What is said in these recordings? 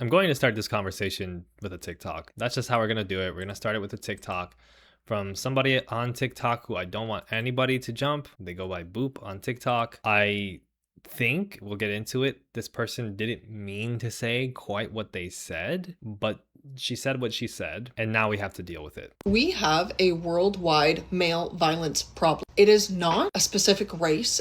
I'm going to start this conversation with a TikTok. That's just how we're going to do it. We're going to start it with a TikTok from somebody on TikTok who I don't want anybody to jump. They go by Boop on TikTok. I think we'll get into it. This person didn't mean to say quite what they said, but she said what she said, and now we have to deal with it. We have a worldwide male violence problem. It is not a specific race.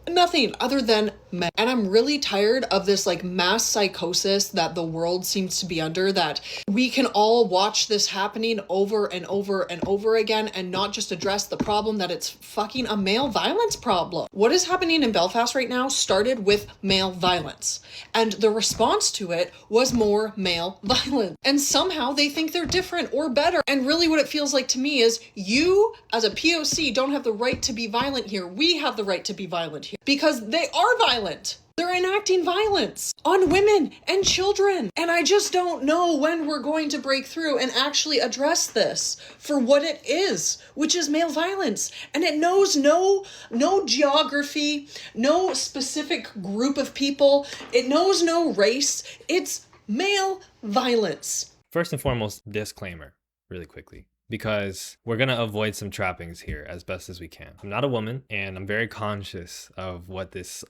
Nothing other than men. And I'm really tired of this like mass psychosis that the world seems to be under, that we can all watch this happening over and over and over again and not just address the problem that it's fucking a male violence problem. What is happening in Belfast right now started with male violence, and the response to it was more male violence. And somehow they think they're different or better. And really what it feels like to me is you as a POC don't have the right to be violent here. We have the right to be violent here because they are violent. They're enacting violence on women and children. And I just don't know when we're going to break through and actually address this for what it is, which is male violence. And it knows no geography, no specific group of people. It knows no race. It's male violence. First and foremost, disclaimer, really quickly, because we're going to avoid some trappings here as best as we can. I'm not a woman, and I'm very conscious of what this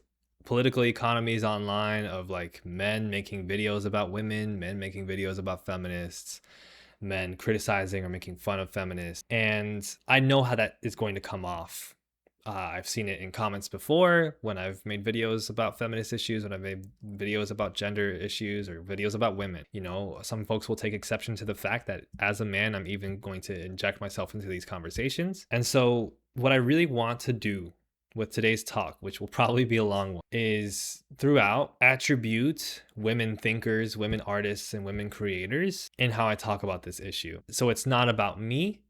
political economy is online, of like men making videos about women, men making videos about feminists, men criticizing or making fun of feminists. And I know how that is going to come off. I've seen it in comments before when I've made videos about feminist issues, when I've made videos about gender issues or videos about women. You know, some folks will take exception to the fact that as a man, I'm even going to inject myself into these conversations. And so what I really want to do with today's talk, which will probably be a long one, is throughout attribute women thinkers, women artists, and women creators in how I talk about this issue. So it's not about me.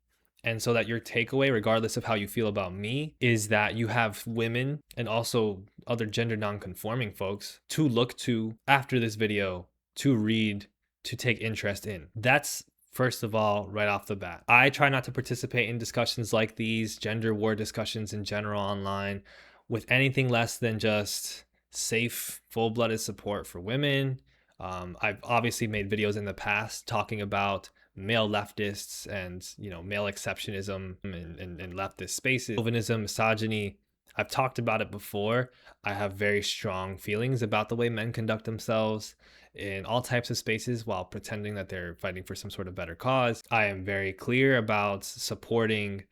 And so that your takeaway, regardless of how you feel about me, is that you have women and also other gender non-conforming folks to look to after this video, to read, to take interest in. That's first of all, right off the bat. I try not to participate in discussions like these, gender war discussions in general online, with anything less than just safe, full-blooded support for women. I've obviously made videos in the past talking about male leftists and, you know, male exceptionism and leftist spaces, chauvinism, misogyny. I've talked about it before. I have very strong feelings about the way men conduct themselves in all types of spaces while pretending that they're fighting for some sort of better cause. I am very clear about supporting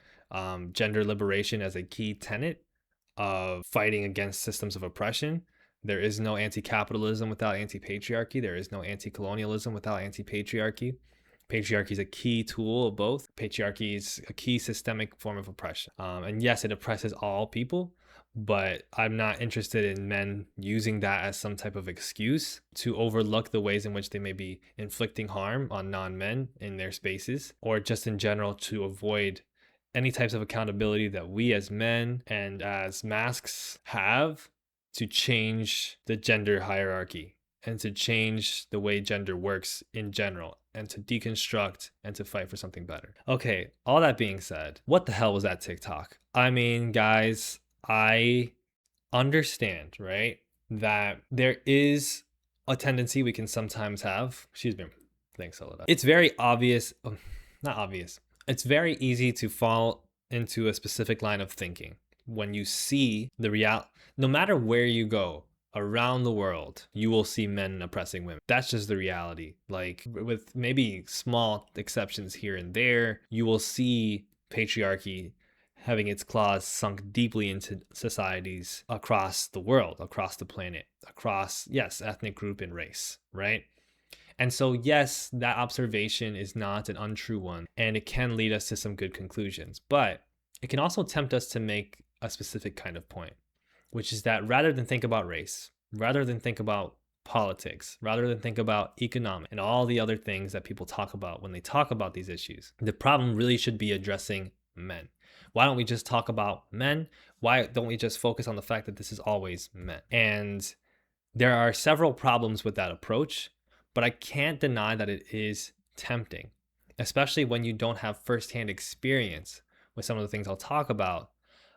gender liberation as a key tenet of fighting against systems of oppression. There is no anti-capitalism without anti-patriarchy. There is no anti-colonialism without anti-patriarchy. Patriarchy is a key tool of both. Patriarchy is a key systemic form of oppression. And yes, it oppresses all people, but I'm not interested in men using that as some type of excuse to overlook the ways in which they may be inflicting harm on non-men in their spaces, or just in general to avoid any types of accountability that we as men and as masks have to change the gender hierarchy and to change the way gender works in general, and to deconstruct and to fight for something better. Okay, all that being said, what the hell was that TikTok? I mean, guys, I understand, right, that there is a tendency we can sometimes have. Excuse me. Thanks, Alida. It's very obvious, not obvious. It's very easy to fall into a specific line of thinking when you see the reality. No matter where you go around the world, you will see men oppressing women. That's just the reality. Like, with maybe small exceptions here and there, you will see patriarchy having its claws sunk deeply into societies across the world, across the planet, across, yes, ethnic group and race, right? And so, yes, that observation is not an untrue one, and it can lead us to some good conclusions, but it can also tempt us to make a specific kind of point, which is that rather than think about race, rather than think about politics, rather than think about economic and all the other things that people talk about when they talk about these issues, the problem really should be addressing men. Why don't we just talk about men? Why don't we just focus on the fact that this is always men? And there are several problems with that approach, but I can't deny that it is tempting, especially when you don't have firsthand experience with some of the things I'll talk about,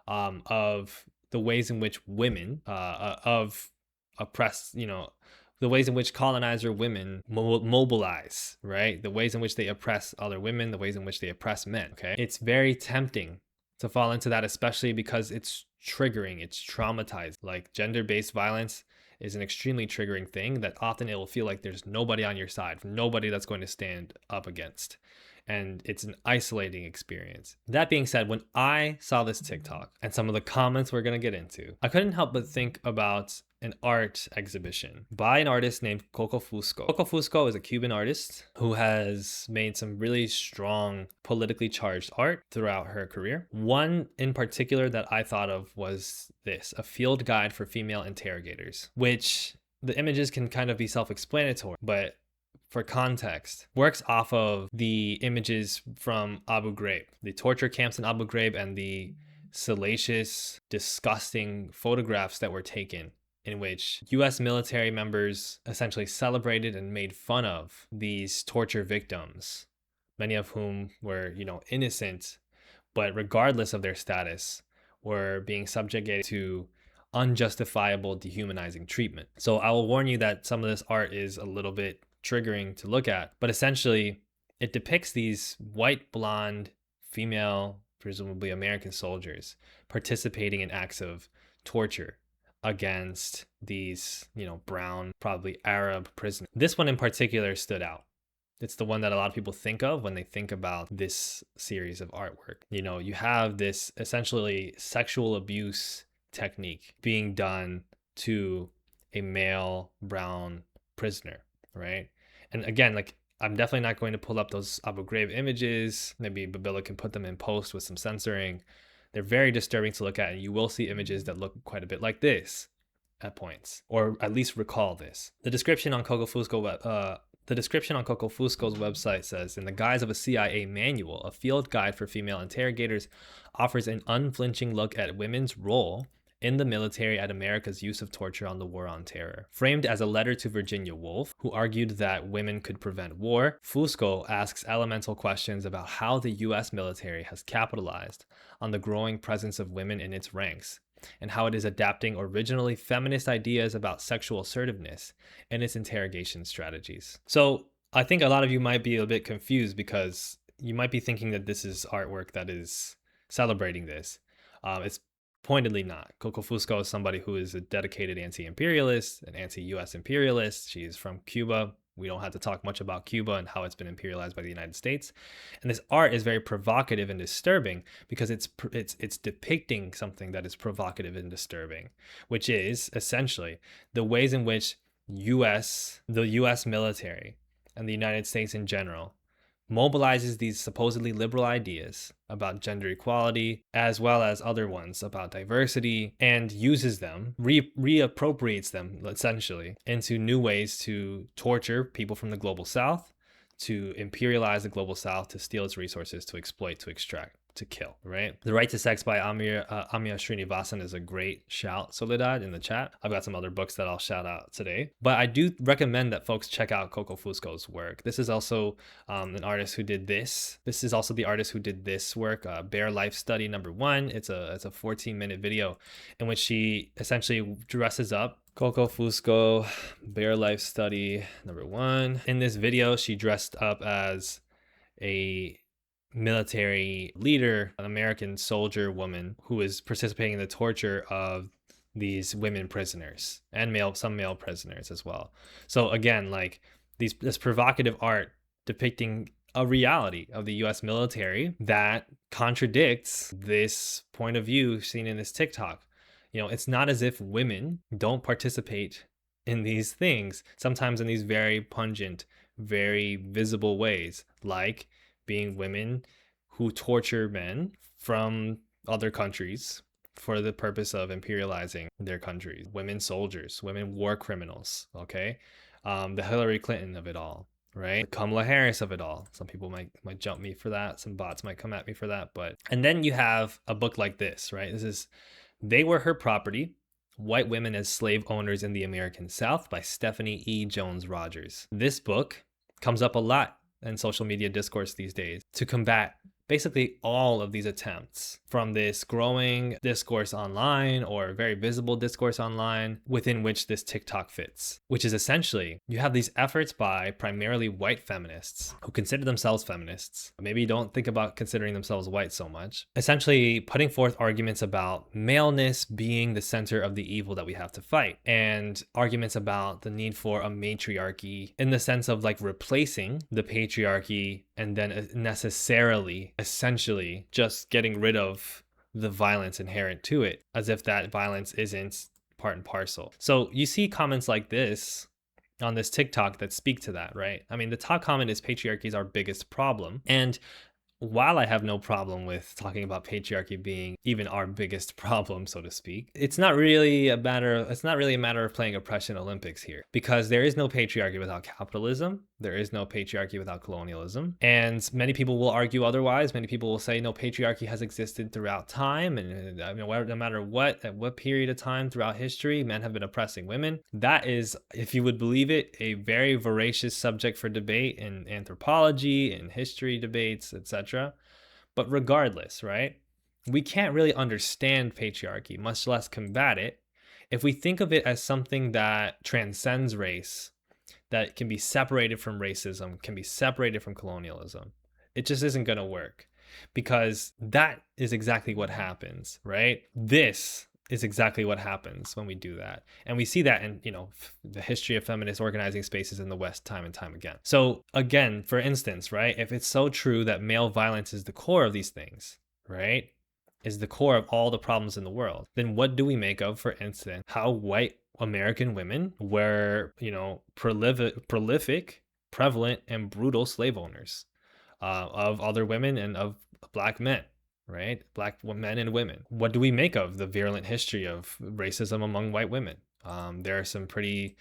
of the ways in which women of oppressed, the ways in which colonizer women mobilize, right? The ways in which they oppress other women, the ways in which they oppress men, okay? It's very tempting to fall into that, especially because it's triggering, it's traumatized. Like gender-based violence is an extremely triggering thing that often it will feel like there's nobody on your side, nobody that's going to stand up against. And it's an isolating experience. That being said, when I saw this TikTok and some of the comments we're going to get into, I couldn't help but think about an art exhibition by an artist named Coco Fusco. Coco Fusco is a Cuban artist who has made some really strong politically charged art throughout her career. One in particular that I thought of was this, a field guide for female interrogators, which the images can kind of be self-explanatory, but for context, works off of the images from Abu Ghraib, the torture camps in Abu Ghraib, and the salacious, disgusting photographs that were taken in which US military members essentially celebrated and made fun of these torture victims, many of whom were, innocent, but regardless of their status, were being subjugated to unjustifiable dehumanizing treatment. So I will warn you that some of this art is a little bit triggering to look at, but essentially it depicts these white blonde female, presumably American soldiers participating in acts of torture against these, brown, probably Arab prisoners. This one in particular stood out. It's the one that a lot of people think of when they think about this series of artwork. You have this essentially sexual abuse technique being done to a male brown prisoner, right? And again, like, I'm definitely not going to pull up those Abu Ghraib images. Maybe Babilla can put them in post with some censoring. They're very disturbing to look at, and you will see images that look quite a bit like this at points, or at least recall this. The description on Coco Fusco's website says, in the guise of a CIA manual, a field guide for female interrogators offers an unflinching look at women's role in the military at America's use of torture on the War on Terror. Framed as a letter to Virginia Woolf, who argued that women could prevent war, Fusco asks elemental questions about how the US military has capitalized on the growing presence of women in its ranks, and how it is adapting originally feminist ideas about sexual assertiveness in its interrogation strategies. So I think a lot of you might be a bit confused because you might be thinking that this is artwork that is celebrating this. It's pointedly not. Coco Fusco is somebody who is a dedicated anti-imperialist, an anti-US imperialist. She is from Cuba. We don't have to talk much about Cuba and how it's been imperialized by the United States. And this art is very provocative and disturbing because it's depicting something that is provocative and disturbing, which is essentially the ways in which the US military and the United States in general mobilizes these supposedly liberal ideas about gender equality, as well as other ones about diversity, and uses them, reappropriates them essentially into new ways to torture people from the global south, to imperialize the global south, to steal its resources, to exploit, to extract, to kill, right? The Right to Sex by Amir Srinivasan is a great shout, Soledad, in the chat. I've got some other books that I'll shout out today, but I do recommend that folks check out Coco Fusco's work. This is also an artist who did this. This is also the artist who did this work, Bare Life Study #1. It's a 14-minute video in which she essentially dresses up. Coco Fusco, Bare Life Study #1. In this video, she dressed up as a military leader, an American soldier woman who is participating in the torture of these women prisoners and some male prisoners as well. So again, like this provocative art depicting a reality of the US military that contradicts this point of view seen in this TikTok. It's not as if women don't participate in these things, sometimes in these very pungent, very visible ways, like being women who torture men from other countries for the purpose of imperializing their countries. Women soldiers, women war criminals, okay? The Hillary Clinton of it all, right? The Kamala Harris of it all. Some people might jump me for that. Some bots might come at me for that. And then you have a book like this, right? This is They Were Her Property, White Women as Slave Owners in the American South by Stephanie E. Jones Rogers. This book comes up a lot in social media discourse these days to combat basically all of these attempts from this growing discourse online or very visible discourse online within which this TikTok fits, which is essentially you have these efforts by primarily white feminists who consider themselves feminists, maybe don't think about considering themselves white so much, essentially putting forth arguments about maleness being the center of the evil that we have to fight, and arguments about the need for a matriarchy in the sense of like replacing the patriarchy and then necessarily, essentially, just getting rid of the violence inherent to it, as if that violence isn't part and parcel. So you see comments like this on this TikTok that speak to that, right? I mean, the top comment is patriarchy is our biggest problem. And while I have no problem with talking about patriarchy being even our biggest problem, so to speak, it's not really a matter of playing oppression Olympics here, because there is no patriarchy without capitalism. There is no patriarchy without colonialism. And many people will argue otherwise. Many people will say no, patriarchy has existed throughout time. And I mean, no matter what, at what period of time throughout history, men have been oppressing women. That is, if you would believe it, a very voracious subject for debate in anthropology and history debates, etc. But regardless, right? We can't really understand patriarchy, much less combat it, if we think of it as something that transcends race, that can be separated from racism, can be separated from colonialism. It just isn't going to work, because that is exactly what happens, right? This is exactly what happens when we do that. And we see that in, the history of feminist organizing spaces in the West time and time again. So again, for instance, right, if it's so true that male violence is the core of these things, right, is the core of all the problems in the world, then what do we make of, for instance, how white American women were, prolific, prevalent, and brutal slave owners of other women and of Black men, right? Black men and women. What do we make of the virulent history of racism among white women? There are some pretty,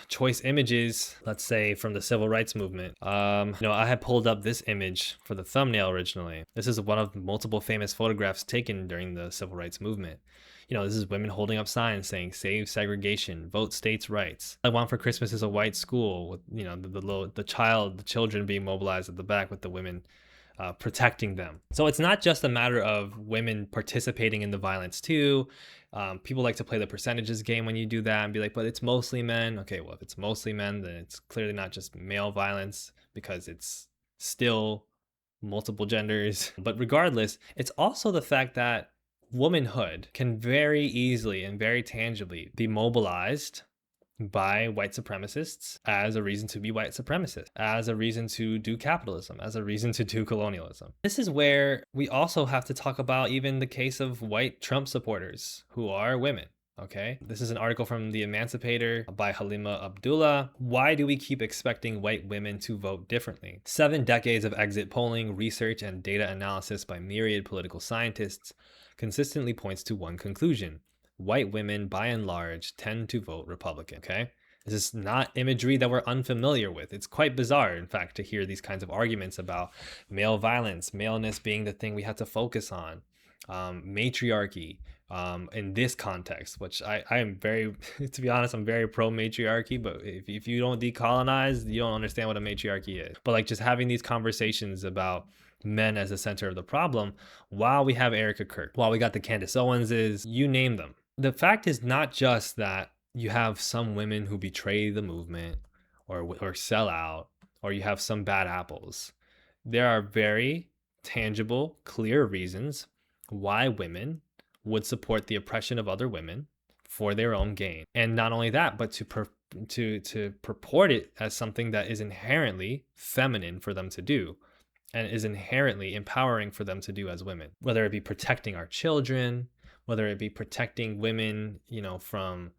choice images, let's say from the civil rights movement. I had pulled up this image for the thumbnail originally. This is one of multiple famous photographs taken during the civil rights movement. This is women holding up signs saying "Save segregation, vote states' rights." "I want for Christmas" is a white school with, the children being mobilized at the back with the women protecting them. So it's not just a matter of women participating in the violence too. People like to play the percentages game when you do that and be like, but it's mostly men. Okay, well, if it's mostly men, then it's clearly not just male violence, because it's still multiple genders. But regardless, it's also the fact that womanhood can very easily and very tangibly be mobilized by white supremacists as a reason to be white supremacist, as a reason to do capitalism, as a reason to do colonialism. This is where we also have to talk about even the case of white Trump supporters who are women. Okay, this is an article from The Emancipator by Halima Abdullah. Why do we keep expecting white women to vote differently? 7 decades of exit polling, research, and data analysis by myriad political scientists consistently points to one conclusion: white women, by and large, tend to vote Republican. Okay, this is not imagery that we're unfamiliar with. It's quite bizarre, in fact, to hear these kinds of arguments about male violence, maleness being the thing we have to focus on, matriarchy, in this context, which I am very, to be honest, I'm very pro matriarchy, but if you don't decolonize, you don't understand what a matriarchy is. But like, just having these conversations about men as the center of the problem, while we have Erica Kirk, while we got the Candace Owenses, you name them. The fact is not just that you have some women who betray the movement or sell out, or you have some bad apples. There are very tangible, clear reasons why women would support the oppression of other women for their own gain. And not only that, but to purport it as something that is inherently feminine for them to do, and is inherently empowering for them to do as women, whether it be protecting our children, whether it be protecting women, from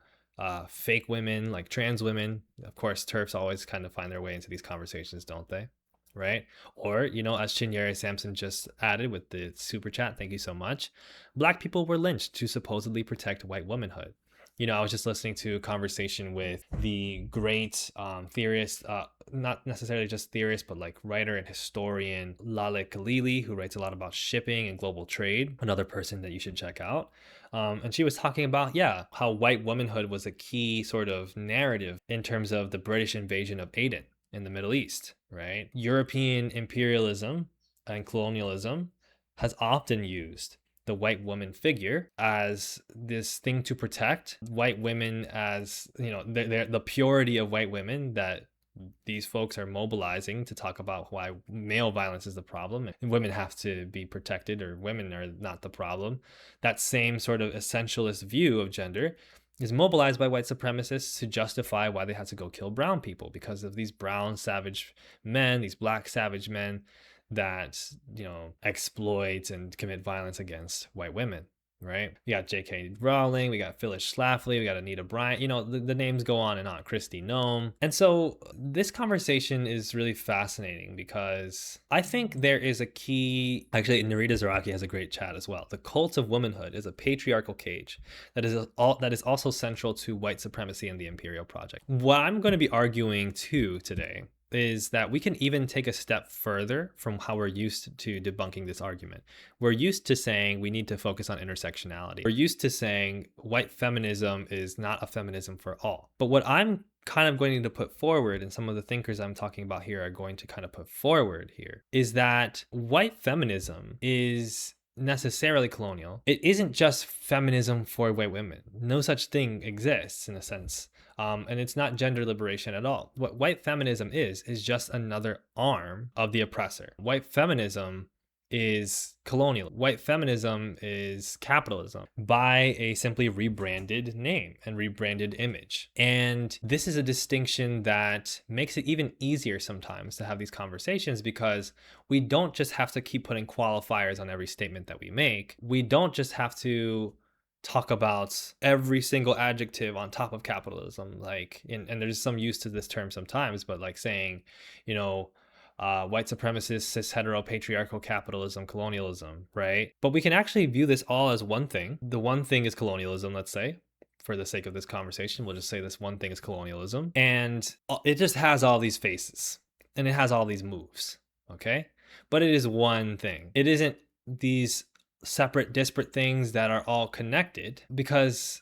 fake women like trans women. Of course, TERFs always kind of find their way into these conversations, don't they? Right? Or, as Chinyere Sampson just added with the super chat, thank you so much, Black people were lynched to supposedly protect white womanhood. I was just listening to a conversation with the great theorist, not necessarily just theorist, but like writer and historian Lale Khalili, who writes a lot about shipping and global trade, another person that you should check out. And she was talking about, how white womanhood was a key sort of narrative in terms of the British invasion of Aden in the Middle East, right? European imperialism and colonialism has often used the white woman figure as this thing to protect white women, as the purity of white women that these folks are mobilizing to talk about why male violence is the problem and women have to be protected, or women are not the problem. That same sort of essentialist view of gender is mobilized by white supremacists to justify why they had to go kill brown people, because of these brown savage men, these black savage men that exploit and commit violence against white women. Right? We got J.K. Rowling, we got Phyllis Schlafly, we got Anita Bryant, the names go on and on, Christy Nome. And so this conversation is really fascinating because I think there is a key, actually Narita Zaraki has a great chat as well. The cult of womanhood is a patriarchal cage that is also central to white supremacy and the imperial project. What I'm going to be arguing too today is that we can even take a step further from how we're used to debunking this argument. We're used to saying we need to focus on intersectionality. We're used to saying white feminism is not a feminism for all. But what I'm kind of going to put forward, and some of the thinkers I'm talking about here are going to kind of put forward here, is that white feminism is necessarily colonial. It isn't just feminism for white women. No such thing exists in a sense. And it's not gender liberation at all. What white feminism is just another arm of the oppressor. White feminism is colonial. White feminism is capitalism by a simply rebranded name and rebranded image. And this is a distinction that makes it even easier sometimes to have these conversations, because we don't just have to keep putting qualifiers on every statement that we make. We don't just have to talk about every single adjective on top of capitalism, and there's some use to this term sometimes, but like saying, white supremacist, cis hetero, patriarchal capitalism, colonialism, right? But we can actually view this all as one thing. The one thing is colonialism, let's say. For the sake of this conversation, we'll just say this one thing is colonialism. And it just has all these faces and it has all these moves, okay? But it is one thing. It isn't these separate, disparate things that are all connected, because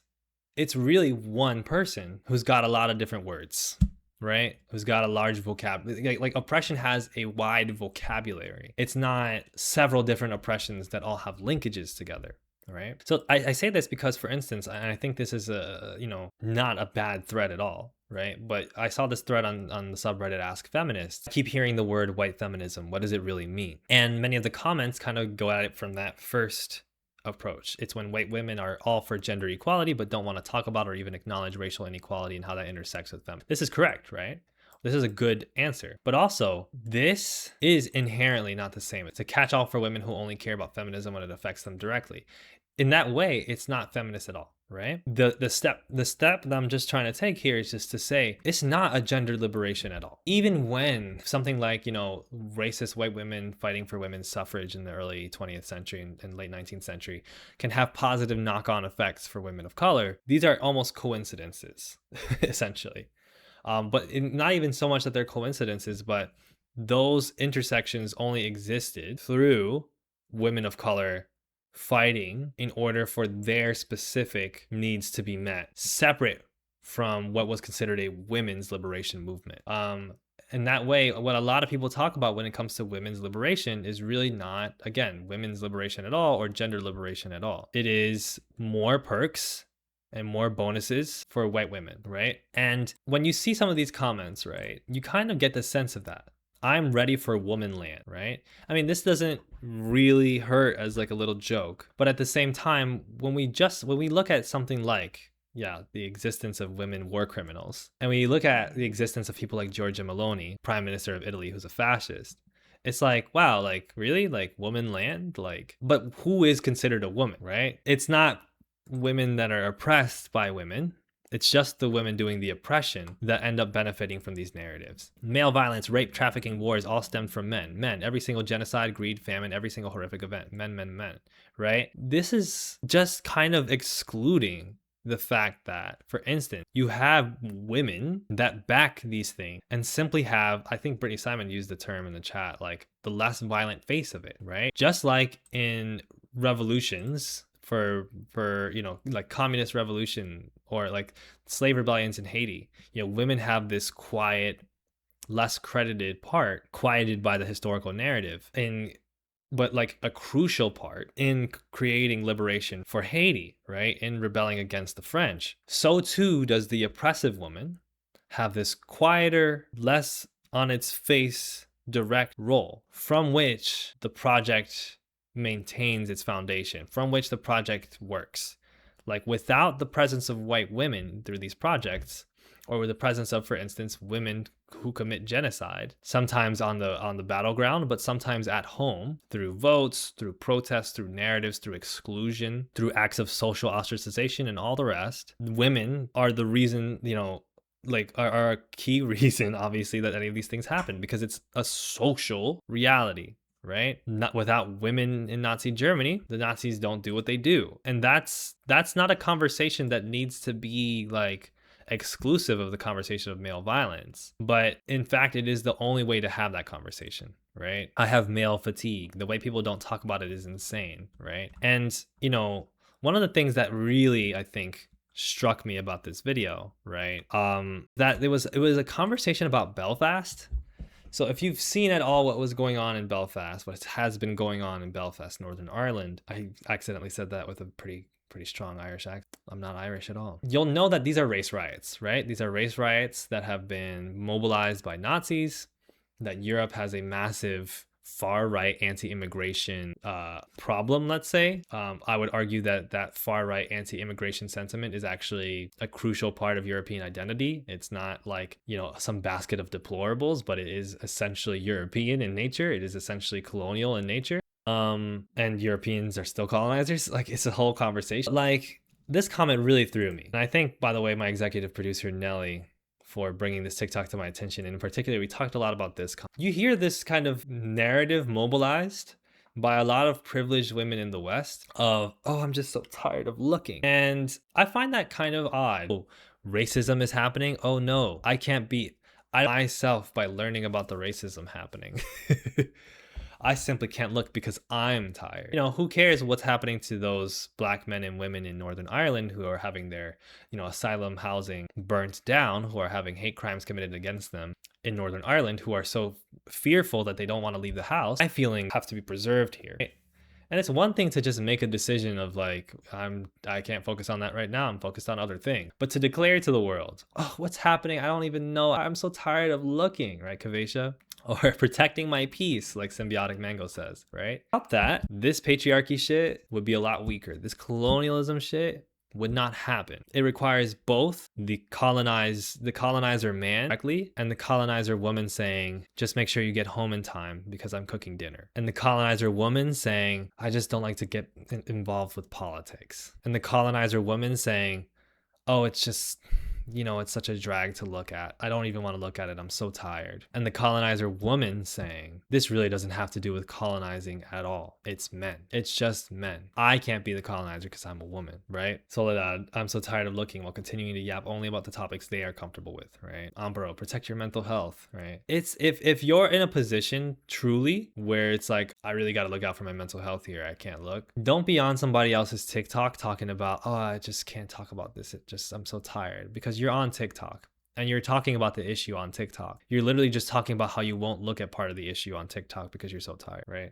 it's really one person who's got a lot of different words, right? Who's got a large vocabulary. Like oppression has a wide vocabulary. It's not several different oppressions that all have linkages together. Right. So I say this because, for instance, and I think this is not a bad thread at all. Right. But I saw this thread on the subreddit Ask Feminists. I keep hearing the word white feminism. What does it really mean? And many of the comments kind of go at it from that first approach. It's when white women are all for gender equality, but don't want to talk about or even acknowledge racial inequality and how that intersects with them. This is correct, right? This is a good answer. But also, this is inherently not the same. It's a catch-all for women who only care about feminism when it affects them directly. In that way, it's not feminist at all, right? The step that I'm just trying to take here is just to say it's not a gender liberation at all. Even when something like, racist white women fighting for women's suffrage in the early 20th century and late 19th century can have positive knock-on effects for women of color, these are almost coincidences, essentially. But not even so much that they're coincidences, but those intersections only existed through women of color fighting in order for their specific needs to be met, separate from what was considered a women's liberation movement. In that way, what a lot of people talk about when it comes to women's liberation is really not, again, women's liberation at all or gender liberation at all. It is more perks and more bonuses for white women, right? And when you see some of these comments, right, you kind of get the sense of that. I'm ready for woman land, right? I mean, this doesn't really hurt as like a little joke, but at the same time, when we look at something like, the existence of women war criminals, and we look at the existence of people like Giorgia Meloni, Prime Minister of Italy, who's a fascist, it's like, wow, like really? Like woman land? Like, but who is considered a woman, right? It's not women that are oppressed by women. It's just the women doing the oppression that end up benefiting from these narratives. Male violence, rape, trafficking, wars all stemmed from men. Men, every single genocide, greed, famine, every single horrific event. Men, men, men, right? This is just kind of excluding the fact that, for instance, you have women that back these things and simply have, I think Brittany Simon used the term in the chat, like the less violent face of it, right? Just like in revolutions, for like communist revolution or like slave rebellions in Haiti, women have this quiet, less credited part, quieted by the historical narrative. In but like a crucial part in creating liberation for Haiti, right? In rebelling against the French. So too does the oppressive woman have this quieter, less on its face direct role from which the project maintains its foundation, from which the project works. Like without the presence of white women through these projects, or with the presence of, for instance, women who commit genocide, sometimes on the battleground, but sometimes at home through votes, through protests, through narratives, through exclusion, through acts of social ostracization, and all the rest. Women are the reason, like are a key reason, obviously, that any of these things happen, because it's a social reality. Right? Not without women in Nazi Germany, the Nazis don't do what they do. And that's not a conversation that needs to be like exclusive of the conversation of male violence. But in fact, it is the only way to have that conversation, right? I have male fatigue. The way people don't talk about it is insane, right? And, one of the things that really, I think, struck me about this video, right? That it was a conversation about Belfast. So if you've seen at all what was going on in Belfast, what has been going on in Belfast, Northern Ireland, I accidentally said that with a pretty strong Irish accent. I'm not Irish at all. You'll know that these are race riots, right? These are race riots that have been mobilized by Nazis, that Europe has a massive far right anti-immigration problem, let's say. I would argue that far right anti-immigration sentiment is actually a crucial part of European identity. It's not like, some basket of deplorables, but it is essentially European in nature. It is essentially colonial in nature. And Europeans are still colonizers. Like, it's a whole conversation. Like, this comment really threw me. And I thank, by the way, my executive producer, Nelly, for bringing this TikTok to my attention. And in particular, we talked a lot about this. You hear this kind of narrative mobilized by a lot of privileged women in the West of, oh, I'm just so tired of looking. And I find that kind of odd. Oh, racism is happening. Oh no, I can't be I myself by learning about the racism happening. I simply can't look because I'm tired. Who cares what's happening to those black men and women in Northern Ireland who are having their, asylum housing burnt down, who are having hate crimes committed against them in Northern Ireland, who are so fearful that they don't want to leave the house. My feelings have to be preserved here. And it's one thing to just make a decision of like, I can't focus on that right now. I'm focused on other things. But to declare to the world, oh, what's happening? I don't even know. I'm so tired of looking, right, Kavesha? Or protecting my peace, like Symbiotic Mango says, right? Without that, this patriarchy shit would be a lot weaker. This colonialism shit would not happen. It requires both the colonizer man directly and the colonizer woman saying, just make sure you get home in time because I'm cooking dinner. And the colonizer woman saying, I just don't like to get involved with politics. And the colonizer woman saying, oh, it's just, it's such a drag to look at. I don't even want to look at it. I'm so tired. And the colonizer woman saying, this really doesn't have to do with colonizing at all. It's men. It's just men. I can't be the colonizer because I'm a woman, right? Soledad, I'm so tired of looking while continuing to yap only about the topics they are comfortable with, right? Ambro, protect your mental health, right? It's if you're in a position truly where it's like, I really got to look out for my mental health here. I can't look. Don't be on somebody else's TikTok talking about, oh, I just can't talk about this. I'm so tired, because you're on TikTok and you're talking about the issue on TikTok. You're literally just talking about how you won't look at part of the issue on TikTok because you're so tired, right?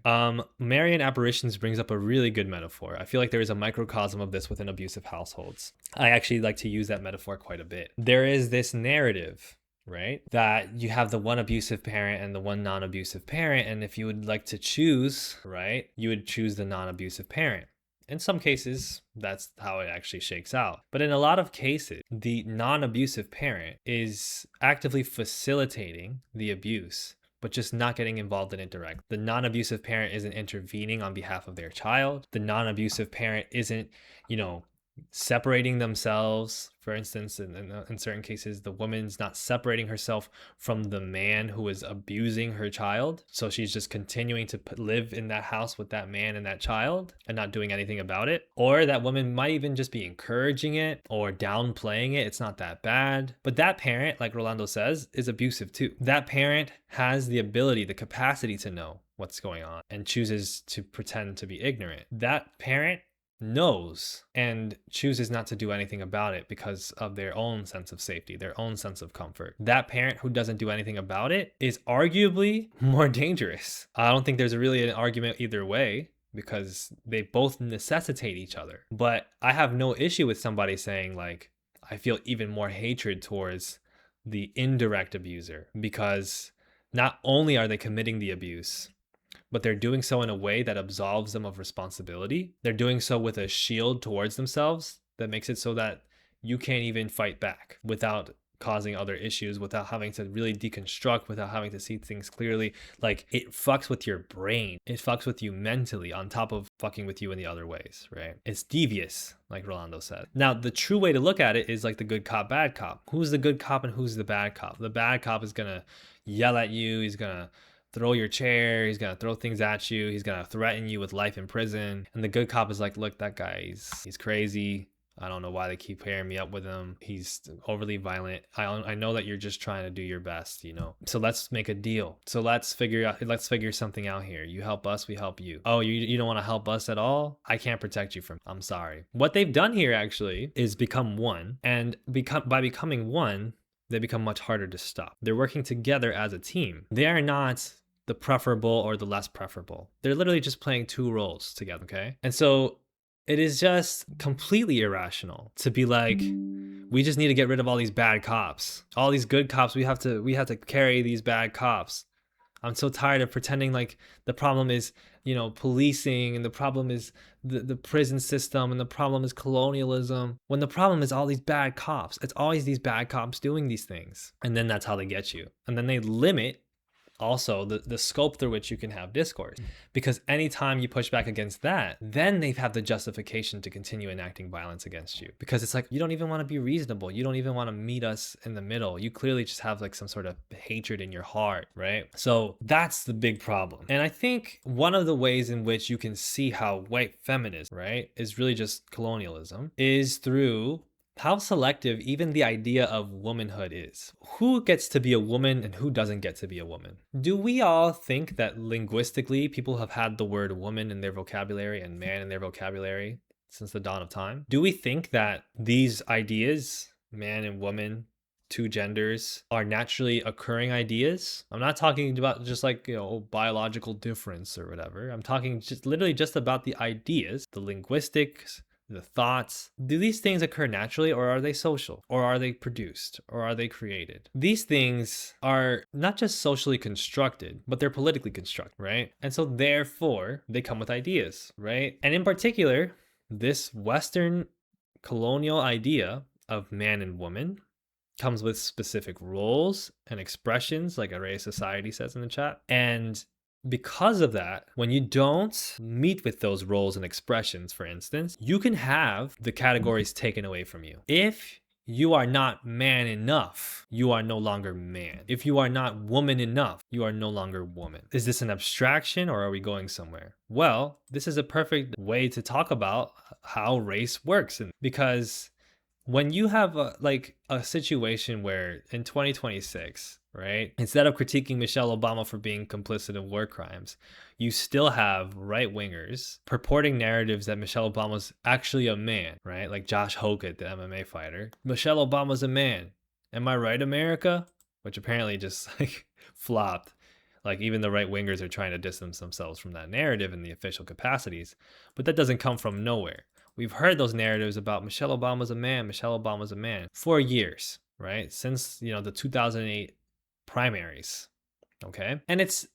Marian Apparitions brings up a really good metaphor. I feel like there is a microcosm of this within abusive households. I actually like to use that metaphor quite a bit. There is this narrative, right, that you have the one abusive parent and the one non-abusive parent, and if you would like to choose, right, you would choose the non-abusive parent. In some cases, that's how it actually shakes out. But in a lot of cases, the non-abusive parent is actively facilitating the abuse, but just not getting involved in it directly. The non-abusive parent isn't intervening on behalf of their child. The non-abusive parent isn't, separating themselves. For instance, in certain cases, the woman's not separating herself from the man who is abusing her child. So she's just continuing to live in that house with that man and that child and not doing anything about it. Or that woman might even just be encouraging it or downplaying it. It's not that bad. But that parent, like Rolando says, is abusive too. That parent has the ability, the capacity to know what's going on and chooses to pretend to be ignorant. That parent knows and chooses not to do anything about it because of their own sense of safety, their own sense of comfort. That parent who doesn't do anything about it is arguably more dangerous. I don't think there's really an argument either way because they both necessitate each other. But I have no issue with somebody saying, like, I feel even more hatred towards the indirect abuser because not only are they committing the abuse, but they're doing so in a way that absolves them of responsibility. They're doing so with a shield towards themselves that makes it so that you can't even fight back without causing other issues, without having to really deconstruct, without having to see things clearly. Like, it fucks with your brain. It fucks with you mentally on top of fucking with you in the other ways, right? It's devious, like Rolando said. Now, the true way to look at it is like the good cop, bad cop. Who's the good cop and who's the bad cop? The bad cop is gonna yell at you. He's gonna throw your chair, he's gonna throw things at you, he's gonna threaten you with life in prison. And the good cop is like, look, that guy, he's crazy. I don't know why they keep pairing me up with him. He's overly violent. I know that you're just trying to do your best, you know. So let's make a deal. So let's figure something out here. You help us, we help you. Oh, you don't want to help us at all? I can't protect you from. I'm sorry. What they've done here actually is become one, and by becoming one, they become much harder to stop. They're working together as a team. They are not the preferable or the less preferable. They're literally just playing two roles together, okay? And so it is just completely irrational to be like, we just need to get rid of all these bad cops. All these good cops, we have to carry these bad cops. I'm so tired of pretending like the problem is, you know, policing, and the problem is the prison system, and the problem is colonialism, when the problem is all these bad cops. It's always these bad cops doing these things. And then that's how they get you. And then they limit also the scope through which you can have discourse, because anytime you push back against that, then they have the justification to continue enacting violence against you, because it's like, you don't even want to be reasonable, you don't even want to meet us in the middle, you clearly just have like some sort of hatred in your heart, right? So that's the big problem. And I think one of the ways in which you can see how white feminism, right, is really just colonialism is through how selective even the idea of womanhood is. Who gets to be a woman and who doesn't get to be a woman? Do we all think that linguistically people have had the word woman in their vocabulary and man in their vocabulary since the dawn of time? Do we think that these ideas, man and woman, two genders, are naturally occurring ideas? I'm not talking about just like, you know, biological difference or whatever. I'm talking just literally just about the ideas, the linguistics, the thoughts. Do these things occur naturally, or are they social? Or are they produced? Or are they created? These things are not just socially constructed, but they're politically constructed, right? And so therefore, they come with ideas, right? And in particular, this Western colonial idea of man and woman comes with specific roles and expressions, like Array Society says in the chat. And because of that, when you don't meet with those roles and expressions, for instance, you can have the categories taken away from you. If you are not man enough, you are no longer man. If you are not woman enough, you are no longer woman. Is this an abstraction, or are we going somewhere? Well, this is a perfect way to talk about how race works. And because when you have a situation where in 2026, right, instead of critiquing Michelle Obama for being complicit in war crimes, you still have right wingers purporting narratives that Michelle Obama's actually a man, right? Like Josh Hogan, the MMA fighter. Michelle Obama's a man. Am I right, America? Which apparently just like flopped. Like, even the right wingers are trying to distance themselves from that narrative in the official capacities, but that doesn't come from nowhere. We've heard those narratives about Michelle Obama's a man, Michelle Obama's a man for years, right? Since, you know, the 2008 primaries, okay? And it's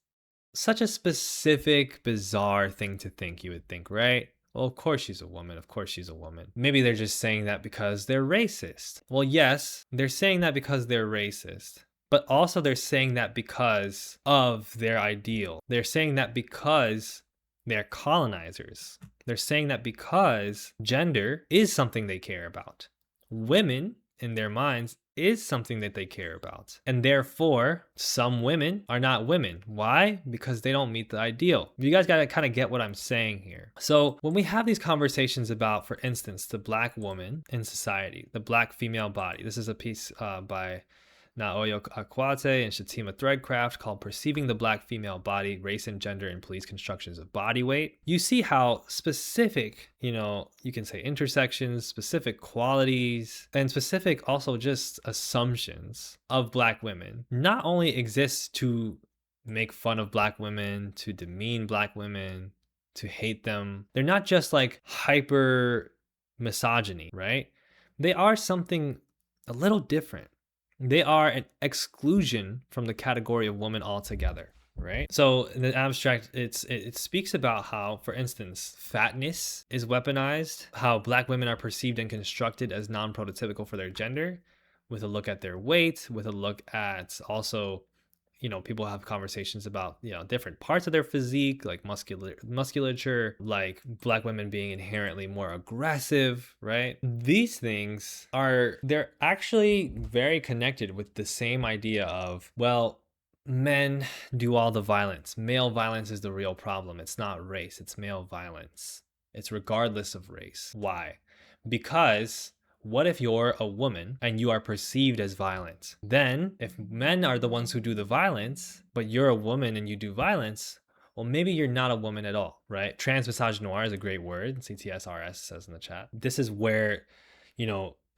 such a specific, bizarre thing to think, you would think, right? Well, of course she's a woman. Of course she's a woman. Maybe they're just saying that because they're racist. Well, yes, they're saying that because they're racist. But also they're saying that because of their ideal. They're saying that because they're colonizers. They're saying that because gender is something they care about. Women, in their minds, is something that they care about. And therefore, some women are not women. Why? Because they don't meet the ideal. You guys gotta kind of get what I'm saying here. So when we have these conversations about, for instance, the black woman in society, the black female body, this is a piece by Naoya Akwate and Shatima Threadcraft, called Perceiving the Black Female Body, Race and Gender in Police Constructions of Body Weight. You see how specific, you can say intersections, specific qualities, and specific also just assumptions of Black women not only exist to make fun of Black women, to demean Black women, to hate them. They're not just like hyper misogyny, right? They are something a little different. They are an exclusion from the category of woman altogether, right? So in the abstract, it speaks about how, for instance, fatness is weaponized, how Black women are perceived and constructed as non-prototypical for their gender, with a look at their weight, with a look at also, people have conversations about, different parts of their physique, like musculature, like Black women being inherently more aggressive, right? These things they're actually very connected with the same idea of, well, men do all the violence. Male violence is the real problem. It's not race, it's male violence. It's regardless of race. Why? Because what if you're a woman and you are perceived as violent? Then, if men are the ones who do the violence, but you're a woman and you do violence, well, maybe you're not a woman at all, right? Transmisogynoir is a great word. CTSRS says in the chat. This is where,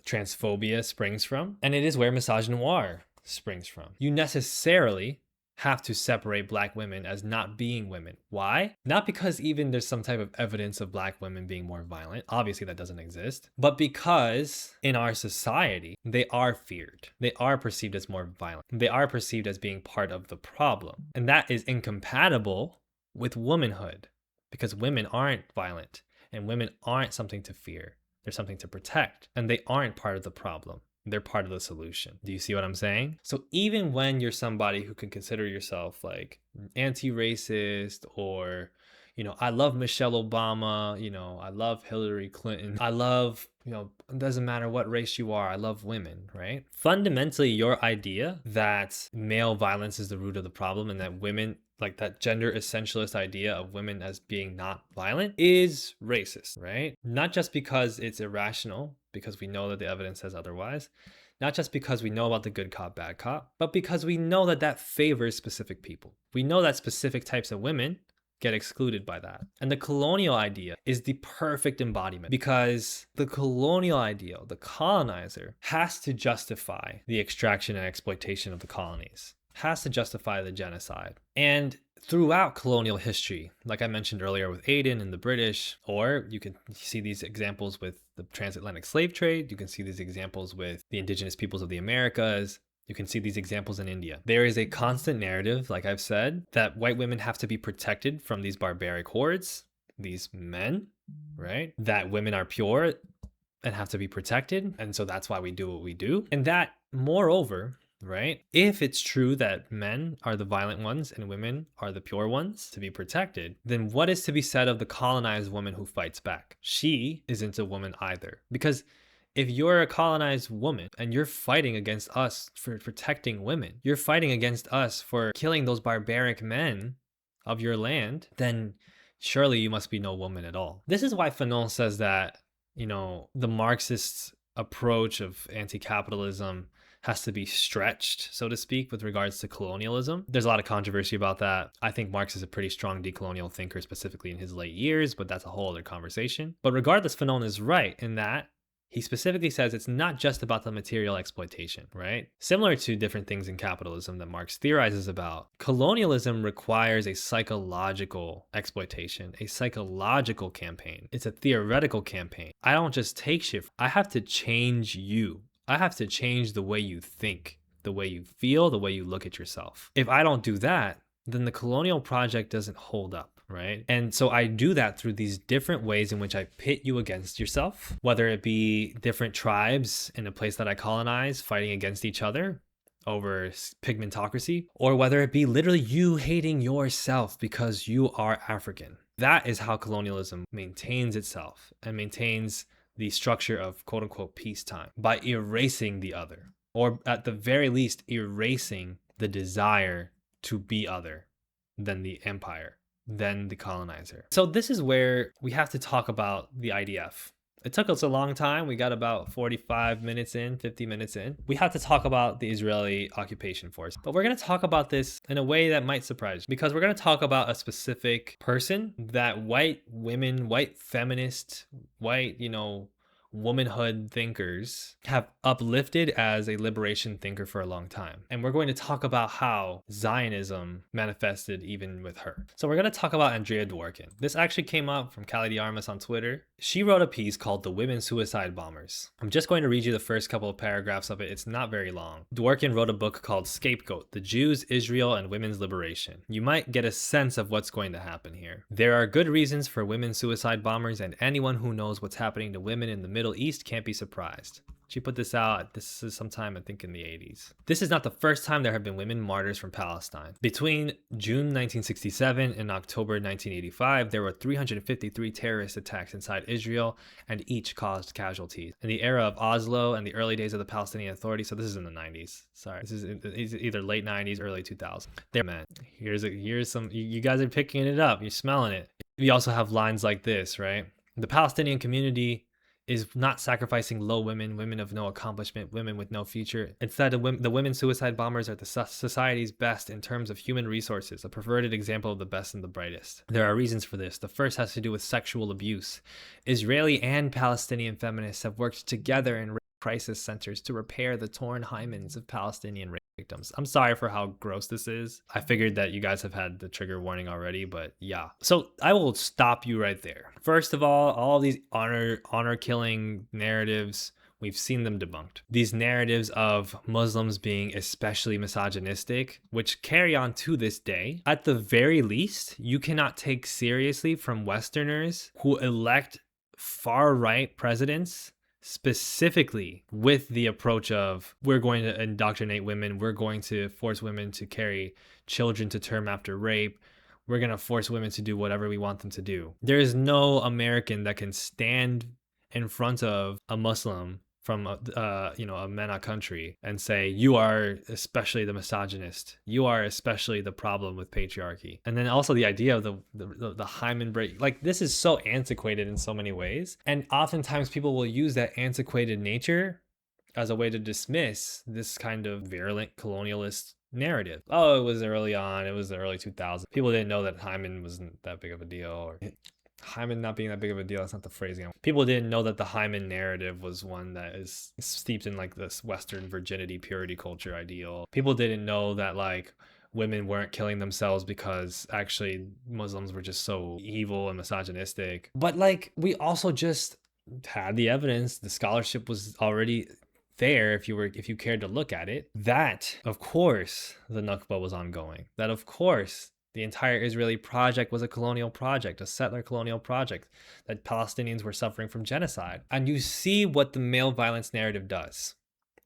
transphobia springs from, and it is where misogynoir springs from. You necessarily have to separate Black women as not being women. Why? Not because even there's some type of evidence of Black women being more violent. Obviously that doesn't exist. But because in our society, they are feared. They are perceived as more violent. They are perceived as being part of the problem. And that is incompatible with womanhood, because women aren't violent and women aren't something to fear. They're something to protect, and they aren't part of the problem. They're part of the solution. Do you see what I'm saying? So even when you're somebody who can consider yourself like anti-racist, or, I love Michelle Obama, I love Hillary Clinton, I love, it doesn't matter what race you are, I love women, right? Fundamentally, your idea that male violence is the root of the problem and that women, like that gender essentialist idea of women as being not violent, is racist, right? Not just because it's irrational, because we know that the evidence says otherwise, not just because we know about the good cop, bad cop, but because we know that that favors specific people. We know that specific types of women get excluded by that. And the colonial idea is the perfect embodiment, because the colonial ideal, the colonizer, has to justify the extraction and exploitation of the colonies, has to justify the genocide. And throughout colonial history, like I mentioned earlier with Aden and the British, or you can see these examples with the transatlantic slave trade, you can see these examples with the indigenous peoples of the Americas, you can see these examples in India. There is a constant narrative, like I've said, that white women have to be protected from these barbaric hordes, these men, right? That women are pure and have to be protected. And so that's why we do what we do. And that, moreover, right, if it's true that men are the violent ones and women are the pure ones to be protected, then what is to be said of the colonized woman who fights back? She isn't a woman either. Because if you're a colonized woman and you're fighting against us for protecting women, you're fighting against us for killing those barbaric men of your land, then surely you must be no woman at all. This is why Fanon says that, the Marxist approach of anti-capitalism has to be stretched, so to speak, with regards to colonialism. There's a lot of controversy about that. I think Marx is a pretty strong decolonial thinker, specifically in his late years, but that's a whole other conversation. But regardless, Fanon is right in that he specifically says it's not just about the material exploitation, right? Similar to different things in capitalism that Marx theorizes about, colonialism requires a psychological exploitation, a psychological campaign. It's a theoretical campaign. I don't just take shit. I have to change you. I have to change the way you think, the way you feel, the way you look at yourself. If I don't do that, then the colonial project doesn't hold up, right? And so I do that through these different ways in which I pit you against yourself, whether it be different tribes in a place that I colonize fighting against each other over pigmentocracy, or whether it be literally you hating yourself because you are African. That is how colonialism maintains itself and maintains the structure of quote unquote peacetime, by erasing the other, or at the very least, erasing the desire to be other than the empire, than the colonizer. So this is where we have to talk about the IDF It took us a long time. We got about 45 minutes in, 50 minutes in. We have to talk about the Israeli occupation force, but we're going to talk about this in a way that might surprise you, because we're going to talk about a specific person that white women, white feminist, white, womanhood thinkers have uplifted as a liberation thinker for a long time. And we're going to talk about how Zionism manifested even with her. So we're going to talk about Andrea Dworkin. This actually came up from Callie DeArmas on Twitter. She wrote a piece called The Women Suicide Bombers. I'm just going to read you the first couple of paragraphs of it. It's not very long. Dworkin wrote a book called Scapegoat: The Jews, Israel, and Women's Liberation. You might get a sense of what's going to happen here. There are good reasons for women suicide bombers, and anyone who knows what's happening to women in the Middle East can't be surprised. She put this out, this is sometime I think in the 80s. This is not the first time there have been women martyrs from Palestine. Between June 1967 and October 1985, there were 353 terrorist attacks inside Israel, and each caused casualties. In the era of Oslo and the early days of the Palestinian Authority, so this is in the 90s, sorry, this is either late 90s, early 2000s. There, man, here's some, you guys are picking it up, you're smelling it. We also have lines like this, right? The Palestinian community is not sacrificing low women, women of no accomplishment, women with no future. Instead, the women suicide bombers are the society's best in terms of human resources, a perverted example of the best and the brightest. There are reasons for this. The first has to do with sexual abuse. Israeli and Palestinian feminists have worked together in crisis centers to repair the torn hymens of Palestinian rape victims. I'm sorry for how gross this is. I figured that you guys have had the trigger warning already, but yeah. So I will stop you right there. First of all these honor killing narratives, we've seen them debunked. These narratives of Muslims being especially misogynistic, which carry on to this day, at the very least, you cannot take seriously from Westerners who elect far-right presidents specifically with the approach of, we're going to indoctrinate women, we're going to force women to carry children to term after rape, we're going to force women to do whatever we want them to do. There is no American that can stand in front of a Muslim from a MENA country and say, you are especially the misogynist, you are especially the problem with patriarchy. And then also the idea of the hymen break, like, this is so antiquated in so many ways, and oftentimes people will use that antiquated nature as a way to dismiss this kind of virulent colonialist narrative. Oh, it was early on, it was the early 2000s, people didn't know that hymen wasn't that big of a deal, or hymen not being that big of a deal, that's not the phrasing. People didn't know that the hymen narrative was one that is steeped in like this Western virginity, purity culture ideal. People didn't know that like women weren't killing themselves because actually Muslims were just so evil and misogynistic. But like, we also just had the evidence, the scholarship was already there if you cared to look at it, that of course the Nakba was ongoing, that of course the entire Israeli project was a colonial project, a settler colonial project, that Palestinians were suffering from genocide. And you see what the male violence narrative does.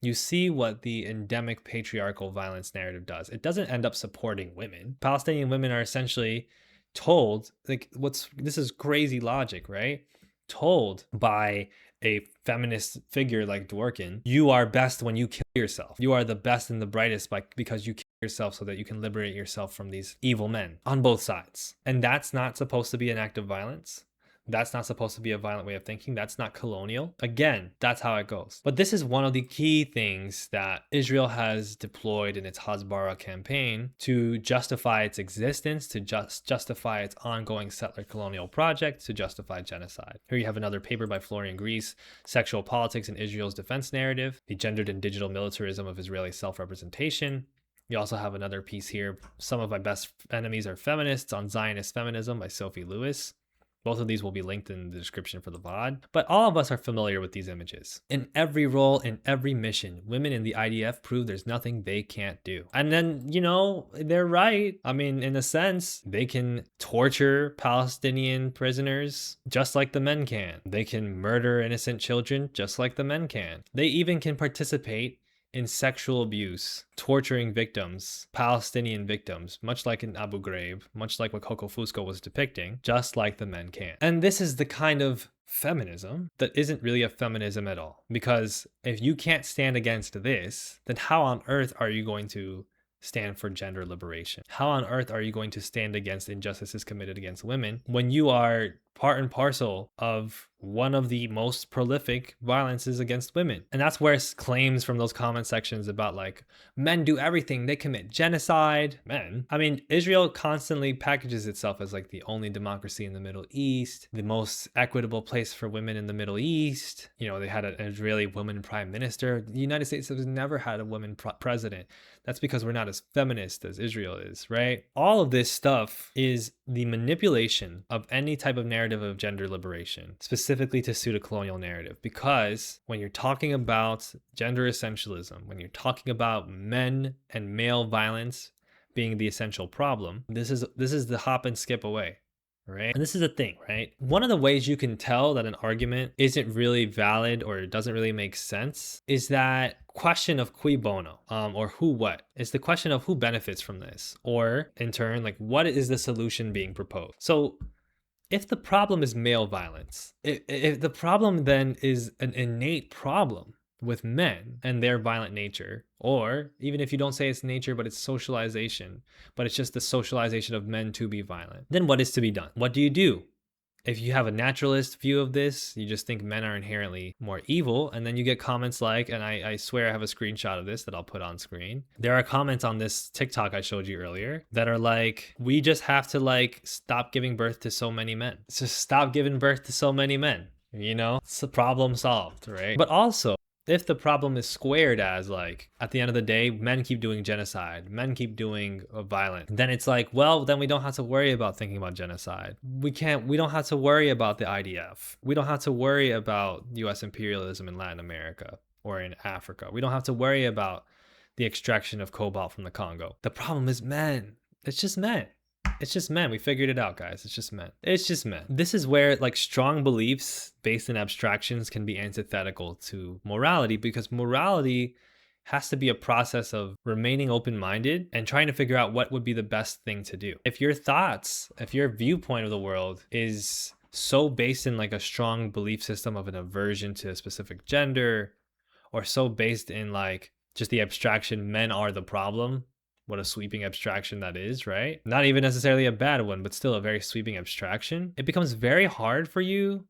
You see what the endemic patriarchal violence narrative does. It doesn't end up supporting women. Palestinian women are essentially told, like, this is crazy logic, right? Told by a feminist figure like Dworkin, you are best when you kill yourself. You are the best and the brightest because you kill yourself so that you can liberate yourself from these evil men on both sides. And that's not supposed to be an act of violence. That's not supposed to be a violent way of thinking. That's not colonial. Again, that's how it goes. But this is one of the key things that Israel has deployed in its Hasbara campaign to justify its existence, to justify its ongoing settler colonial project, to justify genocide. Here you have another paper by Florian Gries, Sexual Politics in Israel's Defense Narrative, the Gendered and Digital Militarism of Israeli Self-Representation. You also have another piece here, Some of My Best Enemies Are Feminists, on Zionist Feminism by Sophie Lewis. Both of these will be linked in the description for the VOD. But all of us are familiar with these images. In every role, in every mission, women in the IDF prove there's nothing they can't do. And then, they're right. I mean, in a sense, they can torture Palestinian prisoners just like the men can. They can murder innocent children just like the men can. They even can participate in sexual abuse, torturing victims, Palestinian victims, much like in Abu Ghraib, much like what Coco Fusco was depicting, just like the men can. And this is the kind of feminism that isn't really a feminism at all. Because if you can't stand against this, then how on earth are you going to stand for gender liberation? How on earth are you going to stand against injustices committed against women when you are part and parcel of one of the most prolific violences against women. And that's where claims from those comment sections about like men do everything, they commit genocide. Men, I mean, Israel constantly packages itself as like the only democracy in the Middle East, the most equitable place for women in the Middle East. You know, they had an Israeli woman prime minister. The United States has never had a woman president. That's because we're not as feminist as Israel is, right? All of this stuff is the manipulation of any type of narrative of gender liberation, specifically to suit a colonial narrative. Because when you're talking about gender essentialism, when you're talking about men and male violence being the essential problem, this is the hop and skip away. Right? And this is the thing, right? One of the ways you can tell that an argument isn't really valid or it doesn't really make sense is that question of cui bono, or who what. It's the question of who benefits from this, or in turn, like what is the solution being proposed? So if the problem is male violence, if the problem then is an innate problem with men and their violent nature, or even if you don't say it's nature, but it's socialization, but it's just the socialization of men to be violent, then what is to be done? What do you do? If you have a naturalist view of this, you just think men are inherently more evil, and then you get comments like, and I swear I have a screenshot of this that I'll put on screen. There are comments on this TikTok I showed you earlier that are like, we just have to like stop giving birth to so many men. Just stop giving birth to so many men. You know, it's a problem solved, right? But also, if the problem is squared as like, at the end of the day, men keep doing genocide, men keep doing violence, then it's like, well, then we don't have to worry about thinking about genocide. We don't have to worry about the IDF. We don't have to worry about US imperialism in Latin America or in Africa. We don't have to worry about the extraction of cobalt from the Congo. The problem is men. It's just men. It's just men. We figured it out, guys. It's just men. It's just men. This is where like strong beliefs based in abstractions can be antithetical to morality, because morality has to be a process of remaining open-minded and trying to figure out what would be the best thing to do. If your thoughts, if your viewpoint of the world is so based in like a strong belief system of an aversion to a specific gender, or so based in like just the abstraction men are the problem, what a sweeping abstraction that is, right? Not even necessarily a bad one, but still a very sweeping abstraction. It becomes very hard for you